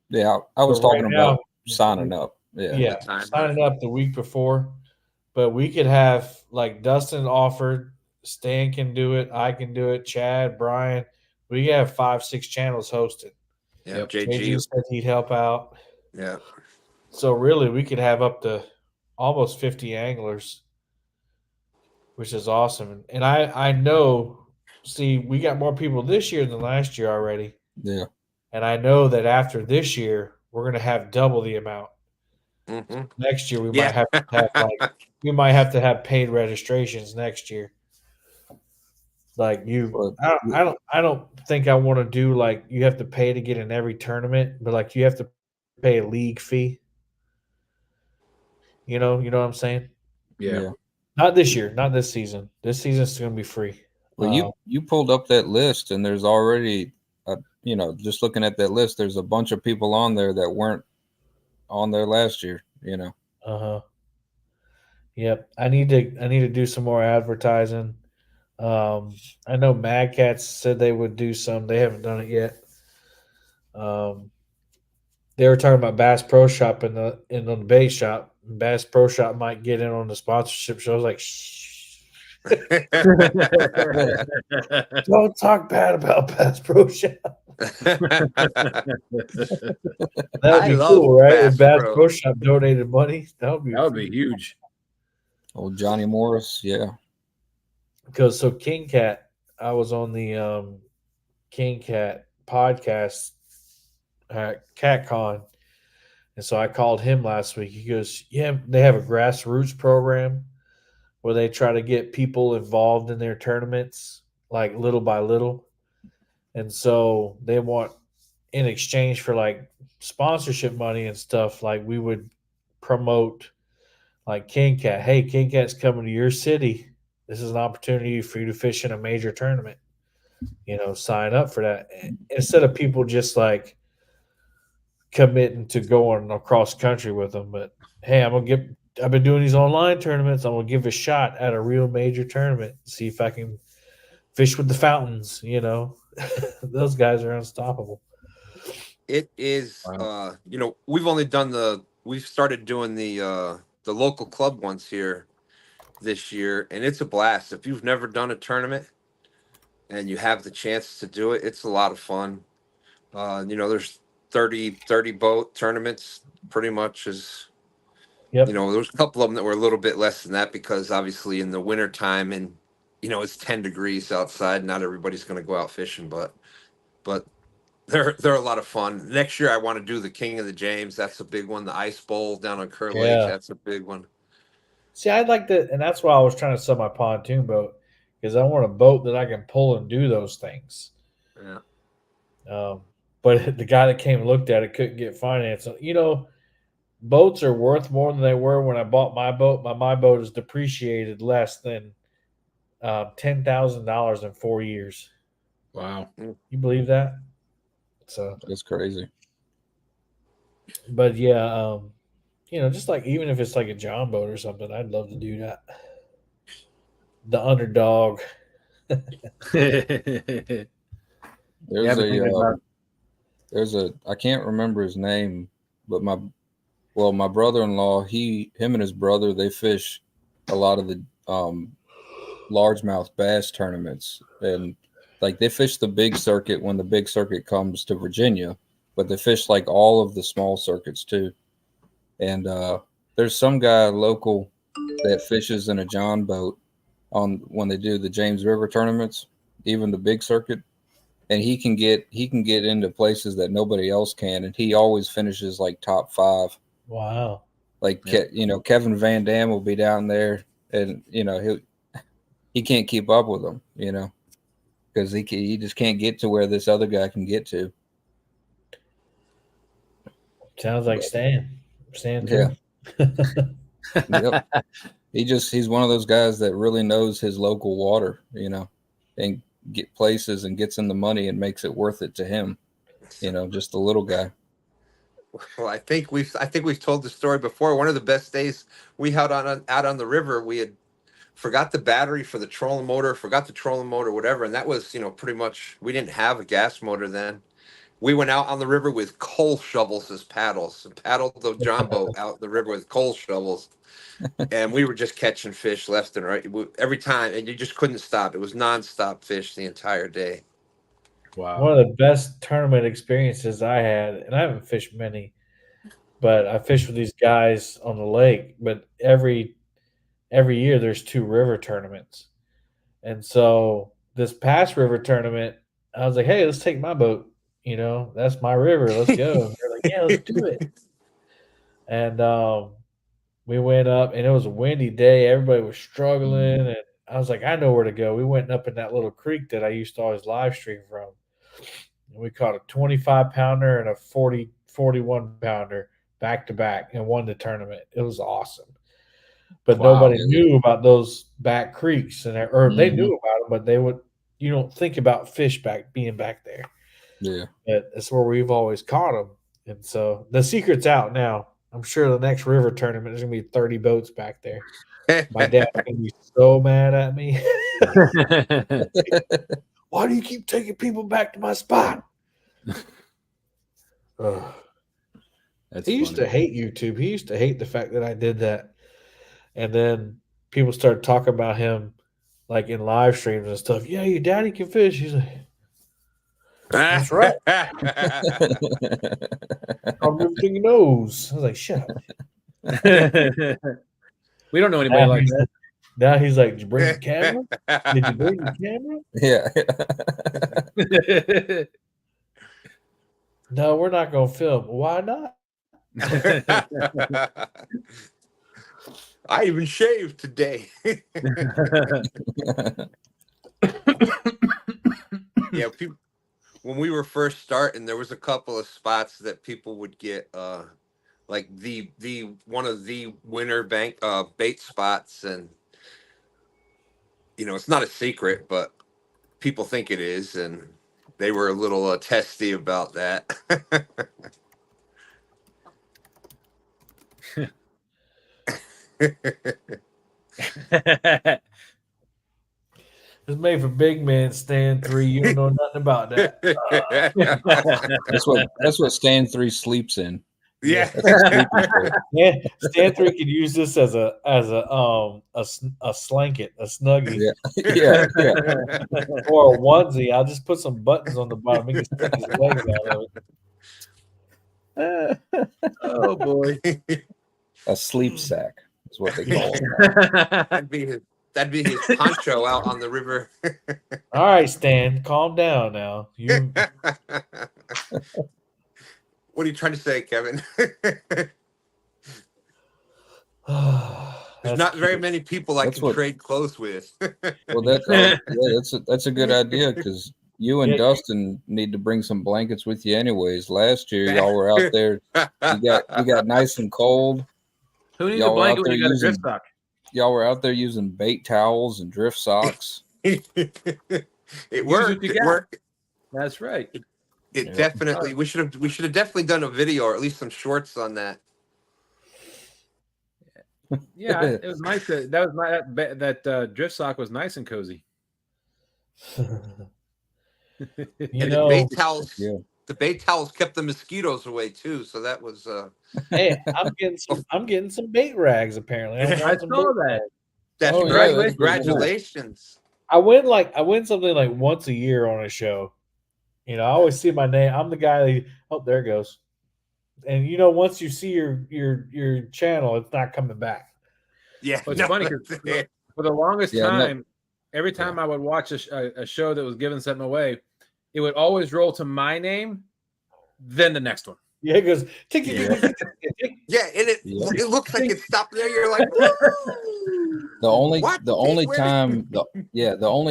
Yeah, I was But right talking now, about signing up. Yeah. yeah, timer. signing up the week before. But we could have like Dustin offered, Stan can do it, I can do it, Chad, Brian. We could have 5-6 channels hosted. Yeah, Yep. JG. JG said he'd help out. Yeah. So really, we could have up to almost 50 anglers, which is awesome. And I know, see, we got more people this year than last year already. Yeah. And I know that after this year, we're going to have double the amount. Mm-hmm. Next year, we Yeah. might have to have we might have to have paid registrations next year. Like But I don't think I want to do like you have to pay to get in every tournament, but like you have to pay a league fee. You know what I'm saying? Yeah. yeah. Not this year, not this season. This season's going to be free. Well, you pulled up that list, and there's already, just looking at that list, there's a bunch of people on there that weren't on there last year. Uh-huh. Yep. I need to do some more advertising. I know Mad Cats said they would do some. They haven't done it yet. They were talking about Bass Pro Shop in on the bait shop. Bass Pro Shop might get in on the sponsorship show. I was like, shh. Don't talk bad about Bass Pro Shop. That would I be love cool, right? Bass If Bass Pro. Pro Shop donated money, that would be huge. Old Johnny Morris, yeah. Because so King Cat, I was on the King Cat podcast at CatCon, and so I called him last week. He goes, "Yeah, they have a grassroots program where they try to get people involved in their tournaments, like little by little, and so they want in exchange for like sponsorship money and stuff. Like we would promote." Like King Cat, hey, King Cat's coming to your city. This is an opportunity for you to fish in a major tournament. Sign up for that. Instead of people just like committing to going across country with them. But hey, I've been doing these online tournaments. I'm gonna give a shot at a real major tournament. See if I can fish with the fountains. Those guys are unstoppable. It is Wow. we've started doing the local club ones here this year, and it's a blast. If you've never done a tournament and you have the chance to do it, it's a lot of fun. There's 30 boat tournaments pretty much as Yep. there's a couple of them that were a little bit less than that because obviously in the winter time and it's 10 degrees outside, not everybody's going to go out fishing, but they're a lot of fun. Next year I want to do the King of the James. That's a big one. The Ice Bowl down on Kerr Lake, Yeah. that's a big one. See, I'd like to, and that's why I was trying to sell my pontoon boat because I want a boat that I can pull and do those things. Yeah. But the guy that came and looked at it couldn't get finance. Boats are worth more than they were when I bought my boat. My boat is depreciated less than $10,000 in 4 years. Wow. You believe that? So That's crazy. But yeah, just like even if it's like a John boat or something, I'd love to do that. The underdog. There's I can't remember his name, but my brother-in-law, him and his brother, they fish a lot of the largemouth bass tournaments, and like they fish the big circuit when the big circuit comes to Virginia, but they fish like all of the small circuits too. And there's some guy local that fishes in a John boat on when they do the James River tournaments, even the big circuit, and he can get into places that nobody else can, and he always finishes like top 5. Wow. Like Kevin Van Dam will be down there, and he can't keep up with them, because he just can't get to where this other guy can get to. Sounds like Stan. Yeah. Yep. He's one of those guys that really knows his local water, and get places and gets in the money and makes it worth it to him. Just the little guy. Well, I think we've told the story before. One of the best days we had out on the river, we had forgot the battery for the trolling motor, whatever, and that was pretty much, we didn't have a gas motor then, We went out on the river with coal shovels as paddles and paddled the John boat out the river with coal shovels. And we were just catching fish left and right every time. And you just couldn't stop. It was nonstop fish the entire day. Wow. One of the best tournament experiences I had, and I haven't fished many, but I fished with these guys on the lake. But every year there's 2 river tournaments, and so this past river tournament, I was like, "Hey, let's take my boat. You know, that's my river. Let's go." And they're like, "Yeah, let's do it." And we went up, and it was a windy day. Everybody was struggling, and I was like, "I know where to go." We went up in that little creek that I used to always live stream from. And we caught a 25 pounder and a 41 pounder back to back and won the tournament. It was awesome. But Wow. nobody knew about those back creeks, and or they knew about them, but they would. You don't think about fish being back there. Yeah. But that's where we've always caught them, and so the secret's out now. I'm sure the next river tournament there's gonna be 30 boats back there. My dad's gonna be so mad at me. Why do you keep taking people back to my spot? He used to hate YouTube. He used to hate the fact that I did that. And then people started talking about him like in live streams and stuff. Yeah, your daddy can fish. He's like, that's right. Everything he knows. I was like, shut up. We don't know anybody like that. Now he's like, did you bring the camera? Did you bring the camera? Yeah. No, we're not going to film. Why not? I even shaved today. Yeah, when we were first starting, there was a couple of spots that people would get like the one of the winner bait spots, and you know it's not a secret, but people think it is, and they were a little testy about that. It's made for big men. Stand 3. You don't know nothing about that. That's what Stand 3 sleeps in. Yeah. Yeah, Stand 3 could use this as a slanket, a snuggie, Yeah. or a onesie. I'll just put some buttons on the bottom. He can stick his legs out of it. Oh boy. A sleep sack is what they call it. That'd be his poncho out on the river. All right, Stan, calm down now. You What are you trying to say, Kevin? There's not very many people I can trade clothes with. Well, that's a good idea because you and Dustin need to bring some blankets with you, anyways. Last year, y'all were out there. You got nice and cold. Who needs a blanket when you got a drift sock? Y'all were out there using bait towels and drift socks. It worked. It worked. That's right. It definitely. We should have definitely done a video or at least some shorts on that. Yeah, it was nice. That drift sock was nice and cozy. The bait towels kept the mosquitoes away too, so that was. Hey, I'm getting some bait rags. Apparently, I saw that. That's right. Congratulations. I win something like once a year on a show. You know, I always see my name. I'm the guy. There it goes. And once you see your channel, it's not coming back. Yeah, it's funny because for the longest time, every time I would watch a show that was giving something away, it would always roll to my name, then the next one. Yeah, it goes tick. Yeah, and it looks like it stopped there. You're like, the only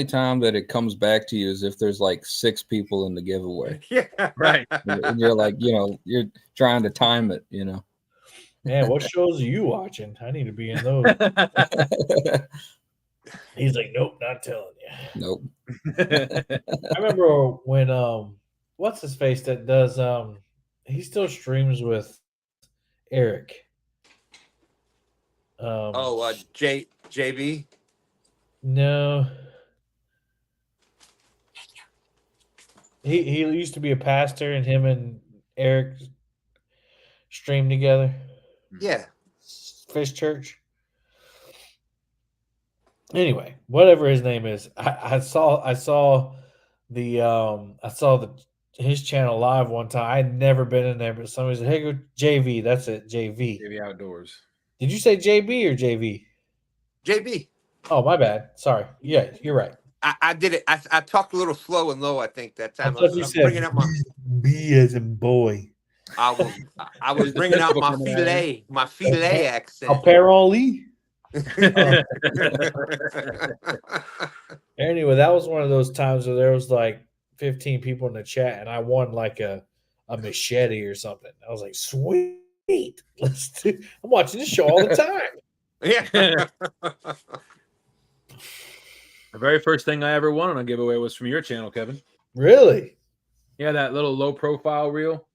time that it comes back to you is if there's like 6 people in the giveaway. Yeah, right. And you're like, you're trying to time it. Man, what shows are you watching? I need to be in those. He's like, nope, not telling you. Nope. I remember when what's his face that does he still streams with Eric. JB? No. He used to be a pastor, and him and Eric streamed together. Yeah. Fish Church. Anyway, whatever his name is, I saw his channel live one time. I had never been in there, but somebody said, "Hey, go JV." That's it, JV. JV Outdoors. Did you say JB or JV? JB. Oh, my bad. Sorry. Yeah, you're right. I did it. I talked a little slow and low, I think, that I time. thought you was said bringing up my B as in boy. I was bringing out my filet accent. Apparently. Anyway, that was one of those times where there was like 15 people in the chat, and I won like a machete or something. I was like, sweet. Let's do. I'm watching this show all the time. Yeah. The very first thing I ever won on a giveaway was from your channel, Kevin. Really? Yeah, that little low profile reel.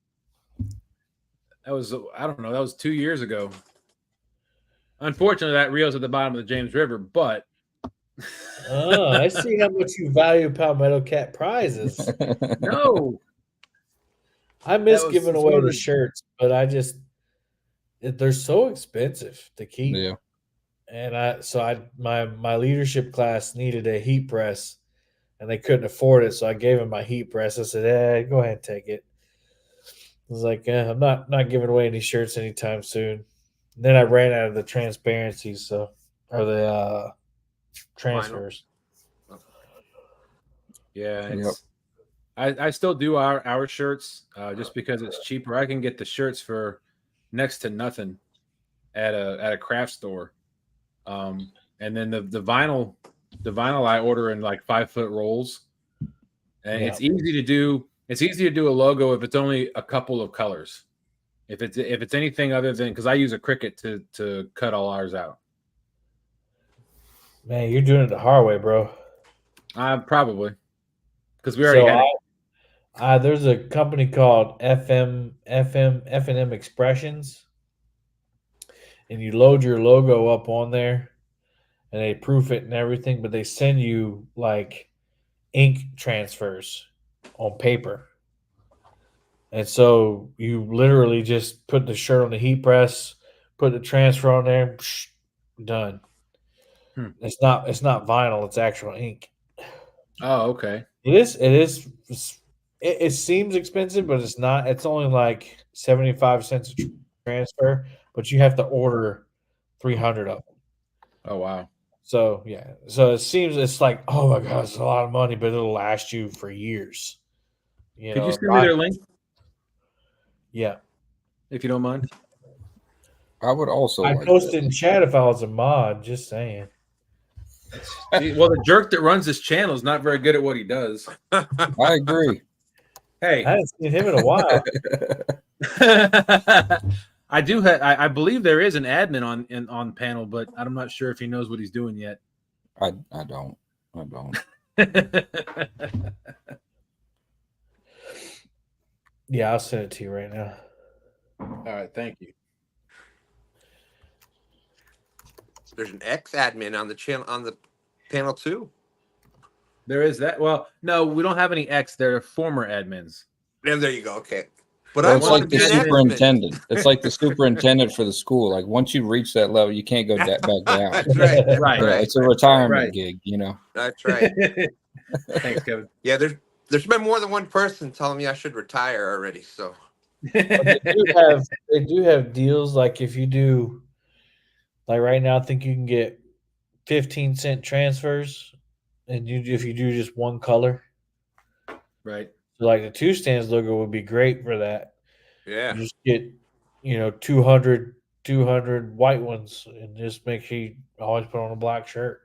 That was, I don't know, that was 2 years ago. Unfortunately, that reel's at the bottom of the James River, but Oh, I see how much you value Palmetto Cat prizes. no. I miss That was giving away the sorted. shirts, but they're so expensive to keep. Yeah. And my leadership class needed a heat press, and they couldn't afford it, so I gave them my heat press. I said, go ahead and take it. I was like, I'm not giving away any shirts anytime soon. And then I ran out of the transparencies, or the transfers. Yeah, Yep. it's, I still do our shirts just because it's cheaper. I can get the shirts for next to nothing at a craft store. And then the vinyl I order in like 5-foot rolls. And it's easy to do. It's easy to do a logo if it's only a couple of colors. If it's anything other than, because I use a Cricut to cut all ours out. Man, you're doing it the hard way, bro. Probably because we already had it. There's a company called F&M Expressions, and you load your logo up on there, and they proof it and everything, but they send you like ink transfers on paper. And so you literally just put the shirt on the heat press, put the transfer on there, done. It's not vinyl, it's actual ink. Oh, okay. It seems expensive, but it's not. It's only like 75 cents a transfer, but you have to order 300 of them. Oh, wow. So, yeah. So it's like, oh my God, it's a lot of money, but it'll last you for years. Could you send me their link? Yeah. If you don't mind. I would also I'd post it in chat if I was a mod, just saying. Well, the jerk that runs this channel is not very good at what he does. I agree. Hey, I haven't seen him in a while. I believe there is an admin on panel, but I'm not sure if he knows what he's doing yet. I don't. Yeah, I'll send it to you right now. All right, thank you. There's an ex-admin on the channel on the panel too. There is that. Well, no, we don't have any ex. They're former admins. And there you go. Okay. But Well, I it's want like to the be an admin. superintendent. It's like the superintendent for the school. Like once you reach that level, you can't go back down. That's right. That's Right. Yeah, it's a retirement gig, you know. That's right. Thanks, Kevin. Yeah, there's been more than one person telling me I should retire already. So They do have deals, like if you do, like right now, I think you can get 15-cent transfers, and if you do just one color. Right. So like the Two Stands logo would be great for that. yeah. You just get 200 white ones, and just make sure you always put on a black shirt.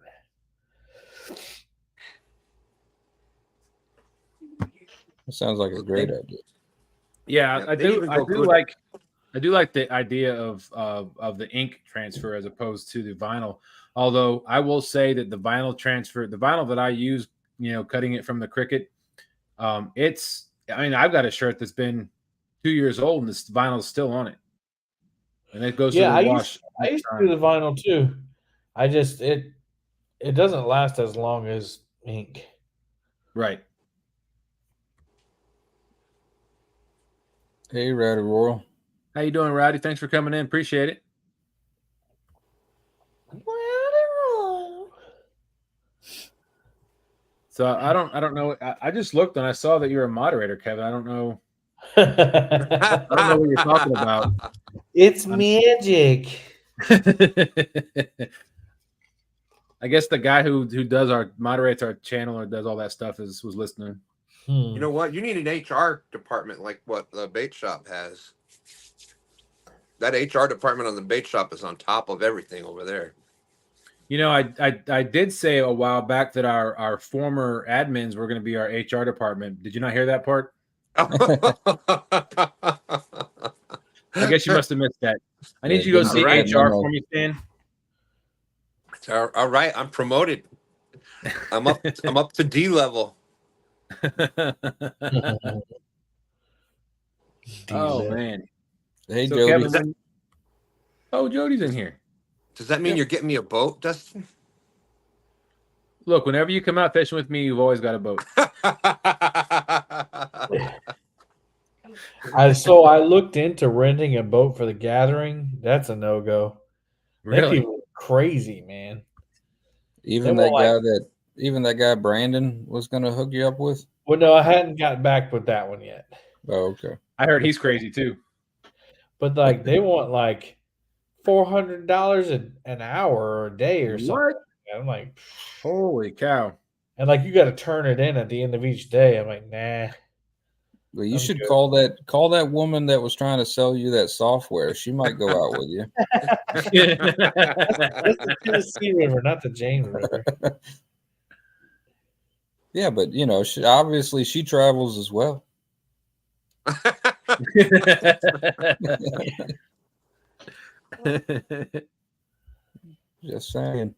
It sounds like a great idea. Yeah, Yeah, I they do. even I go do good. like the idea of the ink transfer as opposed to the vinyl. Although I will say that the vinyl transfer, the vinyl that I use, cutting it from the Cricut, it's. I mean, I've got a shirt that's been 2 years old, and this vinyl is still on it, and it goes to the wash. I used to do the vinyl too. I just it doesn't last as long as ink. Right. Hey, Rowdy Royal. How you doing, Rowdy? Thanks for coming in. Appreciate it. So I don't know. I just looked and I saw that you're a moderator, Kevin. I don't know. I don't know what you're talking about. It's magic. I guess the guy who moderates our channel or does all that stuff was listening. You know what? You need an HR department like what the bait shop has. That HR department on the bait shop is on top of everything over there. You know, I did say a while back that our former admins were going to be our HR department. Did you not hear that part? I guess you must have missed that. I need you to go see right. HR for me, Stan. All right, I'm promoted. I'm up to D level. Oh man. Hey, So Jodi. Kevin, Jodi's in here. Does that mean you're getting me a boat, Dustin? Look, whenever you come out fishing with me, you've always got a boat. So I looked into renting a boat for the gathering. That's a no-go. Really? People are crazy, man. Even that guy Brandon was going to hook you up with. Well, no, I hadn't gotten back with that one yet. Oh, okay. I heard he's crazy too. But like they want like $400 an hour or a day or something. What? I'm like, holy cow! And like you got to turn it in at the end of each day. I'm like, nah. Well, you should call that woman that was trying to sell you that software. She might go out with you. That's the Tennessee River, not the James River. Yeah, but you know, obviously she travels as well. Just saying.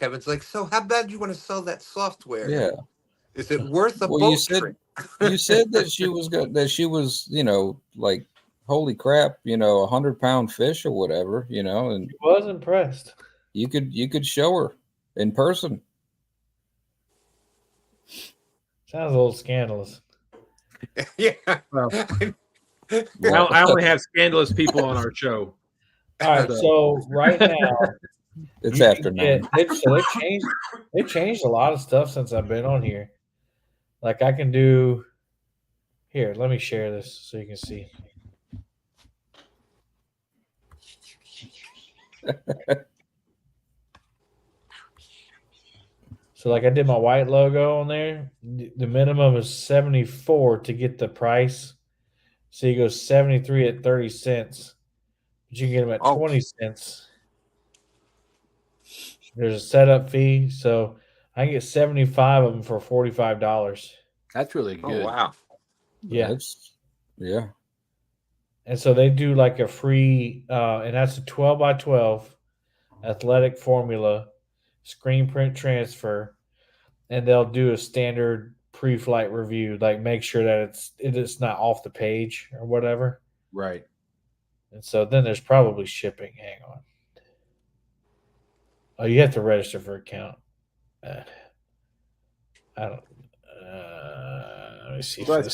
Kevin's like, so how bad do you want to sell that software? Yeah. Is it worth a boat trip? You said that she was you know, like, holy crap, you know, 100-pound fish or whatever, you know, and I was impressed. You could show her in person. Sounds a little scandalous. Yeah. Well, I only have scandalous people on our show. All right, so right now it's after 9. They've changed a lot of stuff since I've been on here. Like I can do here. Let me share this so you can see. So like I did my white logo on there. The minimum is 74 to get the price. So you go 73 at 30 cents. But you can get them at 20 cents. There's a setup fee. So I can get 75 of them for $45. That's really good. Oh, wow. Yeah. Yeah. And so they do like a free, and that's a 12 by 12 athletic formula, screen print transfer, and they'll do a standard pre-flight review, like make sure that it's not off the page or whatever. Right. And so then there's probably shipping. Hang on. Oh, you have to register for account. I don't. Let me see. So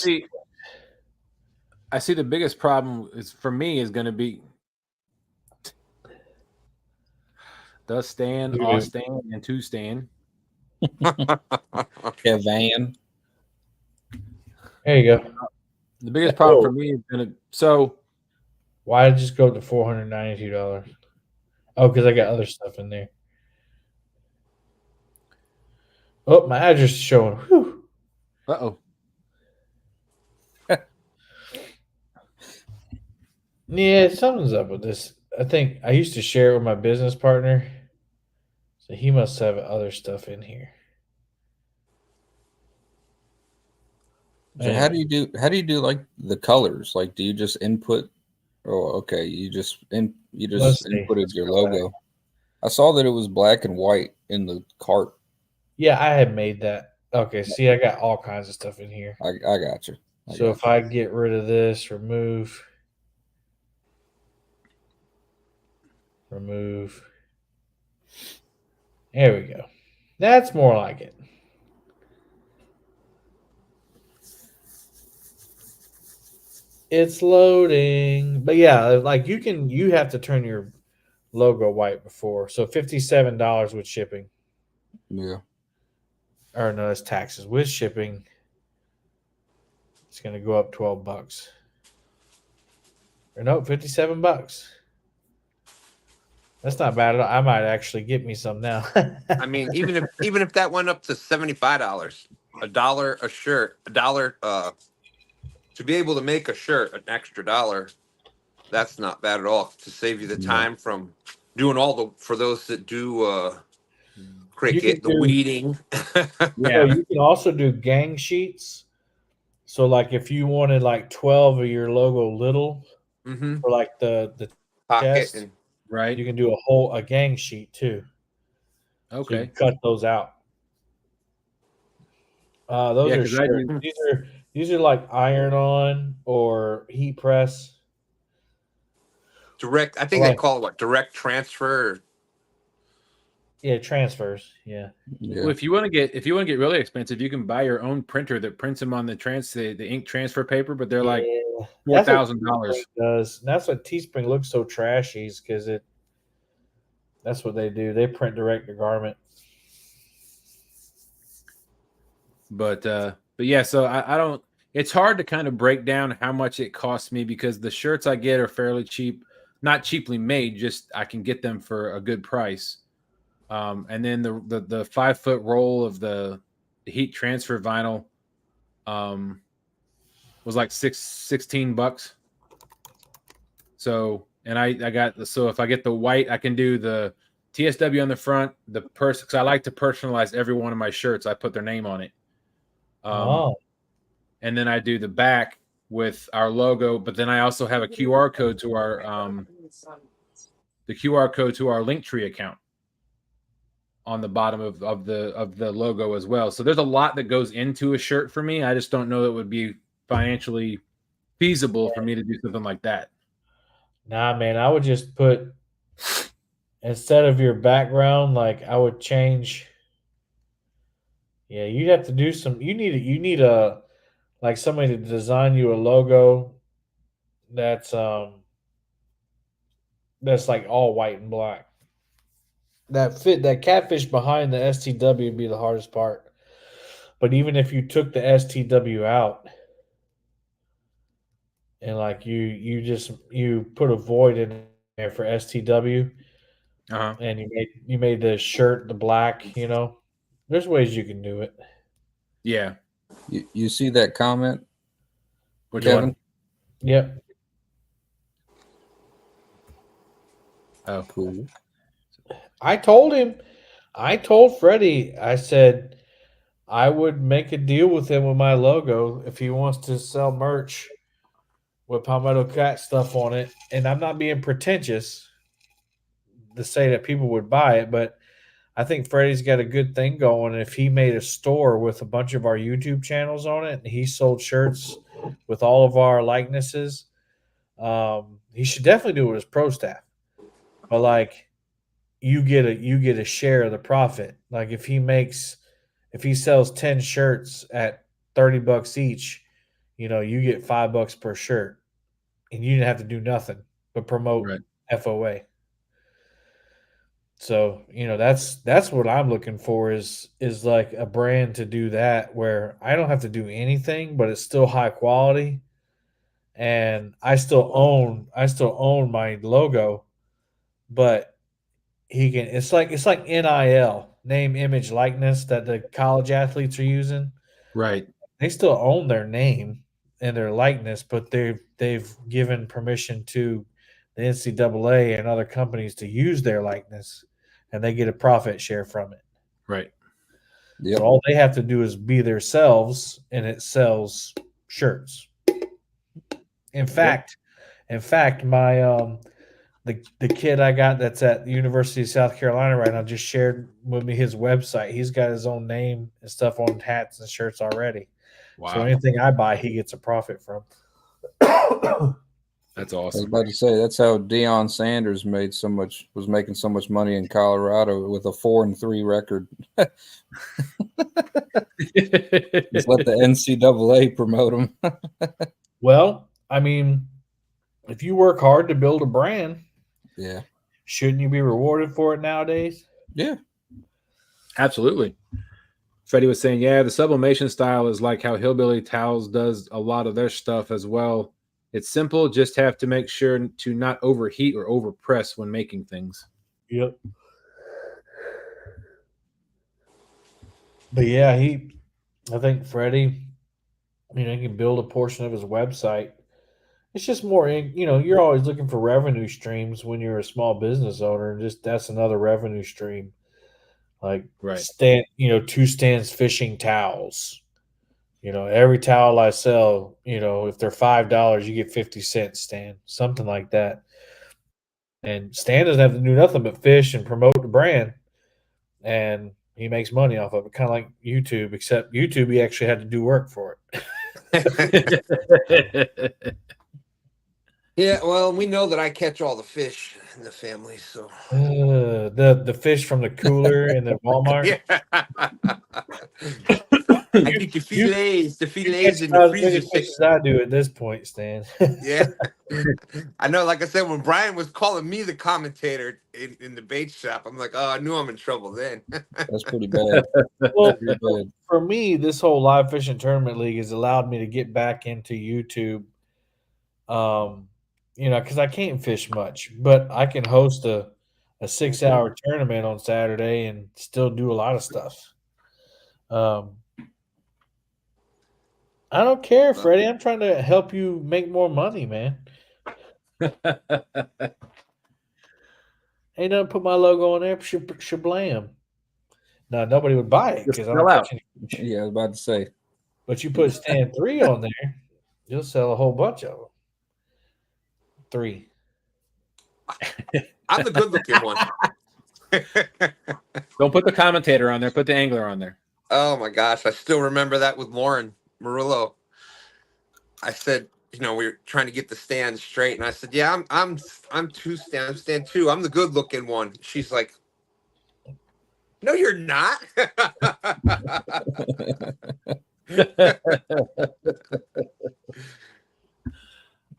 I see the biggest problem is for me is going to be the Stan, Austin, and two Stan. Van. There you go. The biggest problem for me is going to. So why did it just go to $492? Oh, because I got other stuff in there. Oh, my address is showing. Whew. Uh-oh. Yeah, something's up with this. I think I used to share it with my business partner, so he must have other stuff in here. So how do you do like the colors? Like, do you just input? Oh, okay. You just inputted your logo. I saw that it was black and white in the cart. Yeah, I had made that. Okay, see, I got all kinds of stuff in here. I got you. So if I get rid of this, remove. There we go. That's more like it. It's loading. But yeah, like you have to turn your logo white before. So $57 with shipping. Yeah. Or no, that's taxes. With shipping, it's gonna go up $12. Or no, $57. That's not bad at all. I might actually get me some now. I mean, even if that went up to $75, $1 a shirt, $1 to be able to make a shirt an extra dollar, that's not bad at all to save you the Yeah. time from doing all the for those that do You cricket, the can do weeding. So you can also do gang sheets. So like if you wanted like 12 of your logo little Mm-hmm. for like the Pocket chest, and Right. you can do a gang sheet too. So you Okay. can cut those out. Those Yeah, are because I shirts. do. These are like iron on or heat press. direct. I think they Like call it what, direct transfer. yeah, transfers. Yeah. Yeah. Well, if you want to get really expensive, you can buy your own printer that prints them on the ink transfer paper, but they're like Yeah. $4,000. Does. That's what Teespring looks so trashy because that's what they do. They print direct to garment. But yeah, so I don't. It's hard to kind of break down how much it costs me because the shirts I get are fairly cheap, not cheaply made. Just I can get them for a good price. And then the 5-foot roll of the heat transfer vinyl was like $16. So and I got so if I get the white, I can do the TSW on the front, the person because I like to personalize every one of my shirts. I put their name on it. Oh. And then I do the back with our logo, but then I also have a QR code to our the QR code to our Linktree account on the bottom of the logo as well. So there's a lot that goes into a shirt for me. I just don't know that it would be financially feasible for me to do something like that. Nah, man, I would just put instead of your background, like I would change. Yeah, you'd have to do some. You need a like somebody to design you a logo that's that's like all white and black. That catfish behind the STW would be the hardest part. But even if you took the STW out and like you put a void in there for STW Uh-huh. and you made the shirt the black, there's ways you can do it. Yeah. You see that comment, Which Kevin? one? Yep. Oh, Cool. I told Freddie, I said I would make a deal with him with my logo if he wants to sell merch with Palmetto Cat stuff on it. And I'm not being pretentious to say that people would buy it, but I think Freddie's got a good thing going. If he made a store with a bunch of our YouTube channels on it and he sold shirts with all of our likenesses, he should definitely do it with his pro staff. But like you get a share of the profit. Like if he sells 10 shirts at $30 each, you get $5 per shirt and you didn't have to do nothing but promote right. F.O.A. So, that's what I'm looking for is like a brand to do that where I don't have to do anything, but it's still high quality and I still own my logo, but it's like NIL, name, image, likeness that the college athletes are using. Right. They still own their name and their likeness, but they've given permission to the NCAA and other companies to use their likeness, and they get a profit share from it. Right. Yep. So all they have to do is be themselves, and it sells shirts. In fact, my the kid I got that's at the University of South Carolina right now just shared with me his website. He's got his own name and stuff on hats and shirts already. Wow. So anything I buy, he gets a profit from. That's I was awesome. about to say that's how Deion Sanders was making so much money in Colorado with a 4-3 record. Just let the NCAA promote him. Well, I mean, if you work hard to build a brand, Yeah. shouldn't you be rewarded for it nowadays? Yeah. Absolutely. Freddie was saying, yeah, the sublimation style is like how Hillbilly Towels does a lot of their stuff as well. It's simple, just have to make sure to not overheat or overpress when making things. Yep. But yeah, I think Freddie, he can build a portion of his website. It's just more, you're always looking for revenue streams when you're a small business owner, and just that's another revenue stream. Like Right. 2 stands fishing towels. Every towel I sell, if they're $5, you get 50 cents, Stan, something like that. And Stan doesn't have to do nothing but fish and promote the brand, and he makes money off of it, kind of like YouTube, except YouTube, he actually had to do work for it. Yeah, well, we know that I catch all the fish in the family, so the fish from the cooler in the Walmart. yeah. I get the fillets in the as freezer. many fish as I do at this point, Stan. Yeah, I know. Like I said, when Brian was calling me the commentator in the bait shop, I'm like, oh, I knew I'm in trouble then. That's pretty bad. Well, Pretty bad. for me, this whole live fishing tournament league has allowed me to get back into YouTube. Because I can't fish much, but I can host a 6-hour tournament on Saturday and still do a lot of stuff. I don't care, Freddie. I'm trying to help you make more money, man. Ain't nothing put my logo on there, shablam. No, nobody would buy it because I don't catch any fish. Yeah, I was about to say. But you put Stand 3 on there, you'll sell a whole bunch of them. 3. I'm the good-looking one. Don't put the commentator on there. Put the angler on there. Oh my gosh, I still remember that with Lauren Murillo. I said, we were trying to get the stand straight, and I said, "Yeah, I'm stand 2. I'm the good-looking one." She's like, "No, you're not."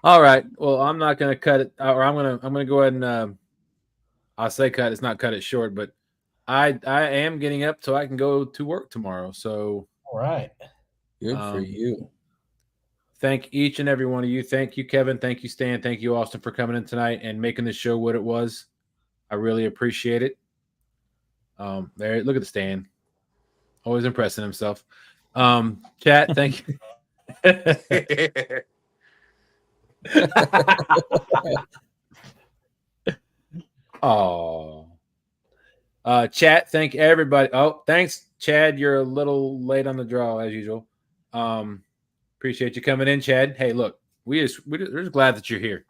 All right. Well, I'm not going to cut it, or I'm going to go ahead and I'll say cut. It's not cut it short, but I am getting up so I can go to work tomorrow. So, all right. Good for you. Thank each and every one of you. Thank you, Kevin. Thank you, Stan. Thank you, Austin, for coming in tonight and making the show what it was. I really appreciate it. There, look at the Stan. Always impressing himself. Chat, thank you. Oh. Chat, thank everybody. Oh, thanks, Chad. You're a little late on the draw as usual. Appreciate you coming in, Chad. Hey, look, we're just glad that you're here.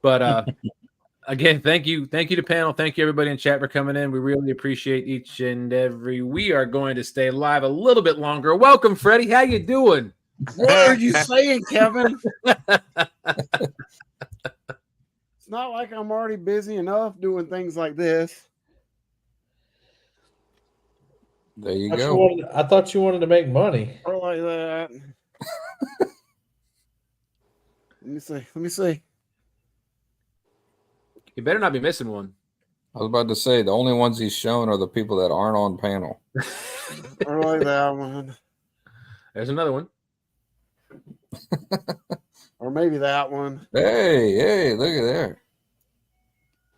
But again, thank you to panel. Thank you everybody in chat for coming in. We really appreciate each and every. We are going to stay live a little bit longer. Welcome, Freddie. How you doing? What are you saying, Kevin? It's not like I'm already busy enough doing things like this. There you go. I thought you wanted to make money. Or like that. Let me see. You better not be missing one. I was about to say the only ones he's shown are the people that aren't on panel. Or like that one. There's another one. Or maybe that one. Hey, look at there.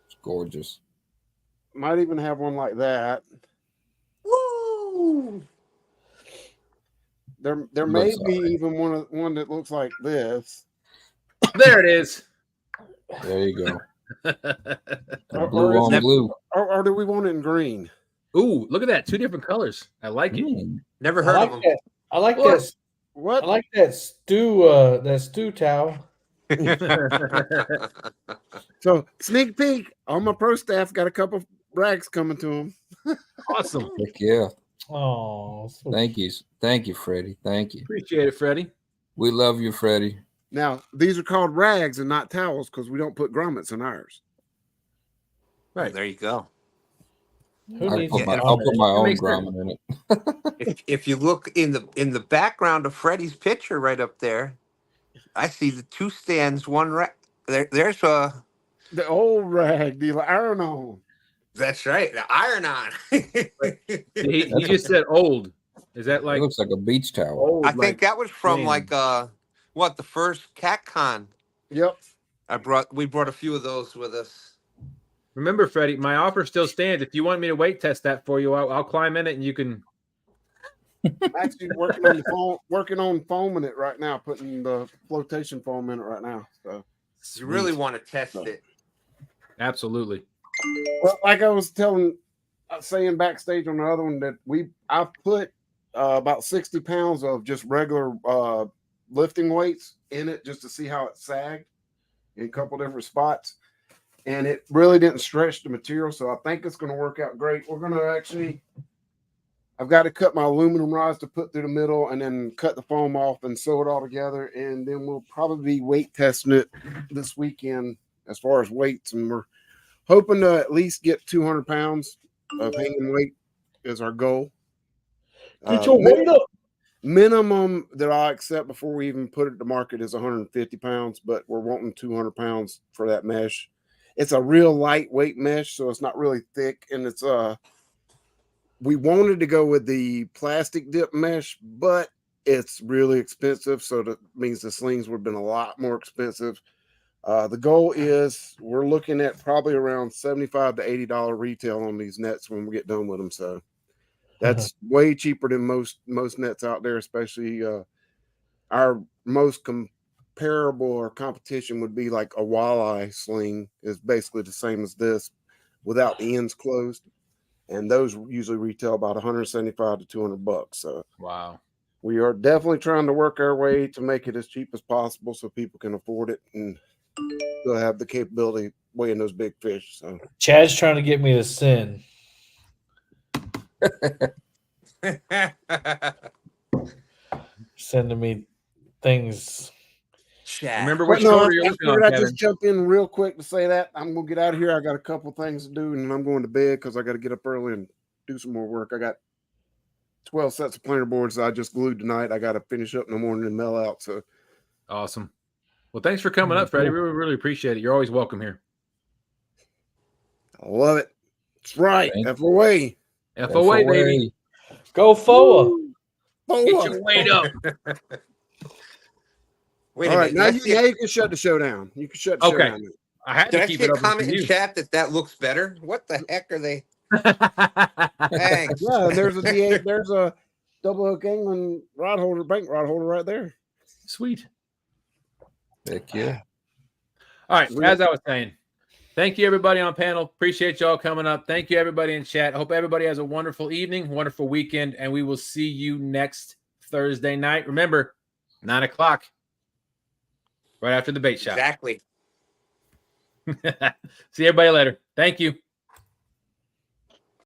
It's gorgeous. Might even have one like that. Woo! There may be even one that looks like this. There it is. There you go. Or Blue on blue. Or do we want it in green? Ooh, look at that. 2 different colors. I like it. Never heard of them. I like that. What? I like that stew towel. So sneak peek. All my pro staff got a couple rags coming to them. Awesome. Heck yeah. Oh, Thank you, Freddie. Thank you. Appreciate it, Freddie. We love you, Freddie. Now these are called rags and not towels because we don't put grommets in ours. Right. There you go. I'll put my own grommet in it. If you look in the background of Freddie's picture right up there, I see the 2 stands, 1 rack. There's a. The old rag dealer, iron on. That's right. The iron on. He just said old. Is that It like looks like a beach towel. old? I think that was from stand? the first Cat Con. Yep. We brought a few of those with us. Remember, Freddie, my offer still stands. If you want me to weight test that for you, I'll climb in it and you can. I'm actually working on foaming it right now, putting the flotation foam in it right now. So You really want to test it. Absolutely. well, like I was saying backstage on the other one that I've put about 60 pounds of just regular lifting weights in it just to see how it sagged in a couple different spots. And it really didn't stretch the material. So I think it's going to work out great. We're going to I've got to cut my aluminum rods to put through the middle and then cut the foam off and sew it all together. And then we'll probably be weight testing it this weekend as far as weights. And we're hoping to at least get 200 pounds of hanging weight is our goal. Get your weight up. Minimum that I accept before we even put it to market is 150 pounds, but we're wanting 200 pounds for that mesh. It's a real lightweight mesh, so it's not really thick. And it's we wanted to go with the plastic dip mesh, but it's really expensive. So that means the slings would have been a lot more expensive. The goal is we're looking at probably around $75 to $80 retail on these nets when we get done with them. So that's way cheaper than most nets out there, especially our most comparable or competition would be like a walleye sling is basically the same as this without the ends closed. And those usually retail about 175 to 200 bucks. So Wow. we are definitely trying to work our way to make it as cheap as possible so people can afford it and still have the capability of weighing those big fish. So Chad's trying to get me to sin. Sending me things. Chad. Remember But which no, shoulder you're I looking on, figured I'd Kevin. just jump in real quick to say that. I'm going to get out of here. I got a couple things to do, and I'm going to bed because I got to get up early and do some more work. I got 12 sets of planer boards that I just glued tonight. I got to finish up in the morning and mail out. So Awesome. Well, thanks for coming up, Freddie. We really appreciate it. You're always welcome here. I love it. That's right. F.O.A. F.O.A. baby. Go F.O.A. Get your weight up. Wait All a right, minute. now you can shut the show down. You can shut the show Okay. down. I had Did to I keep see it a open for comment in you. chat that looks better? What the heck are they? Thanks. Yeah, there's a D8, there's a double hook angling rod holder, bank rod holder right there. Sweet. Heck yeah. All right. As I was saying, thank you, everybody on panel. Appreciate y'all coming up. Thank you, everybody in chat. Hope everybody has a wonderful evening, wonderful weekend, and we will see you next Thursday night. Remember, 9 o'clock, right after the bait shop. Exactly. See everybody later. Thank you.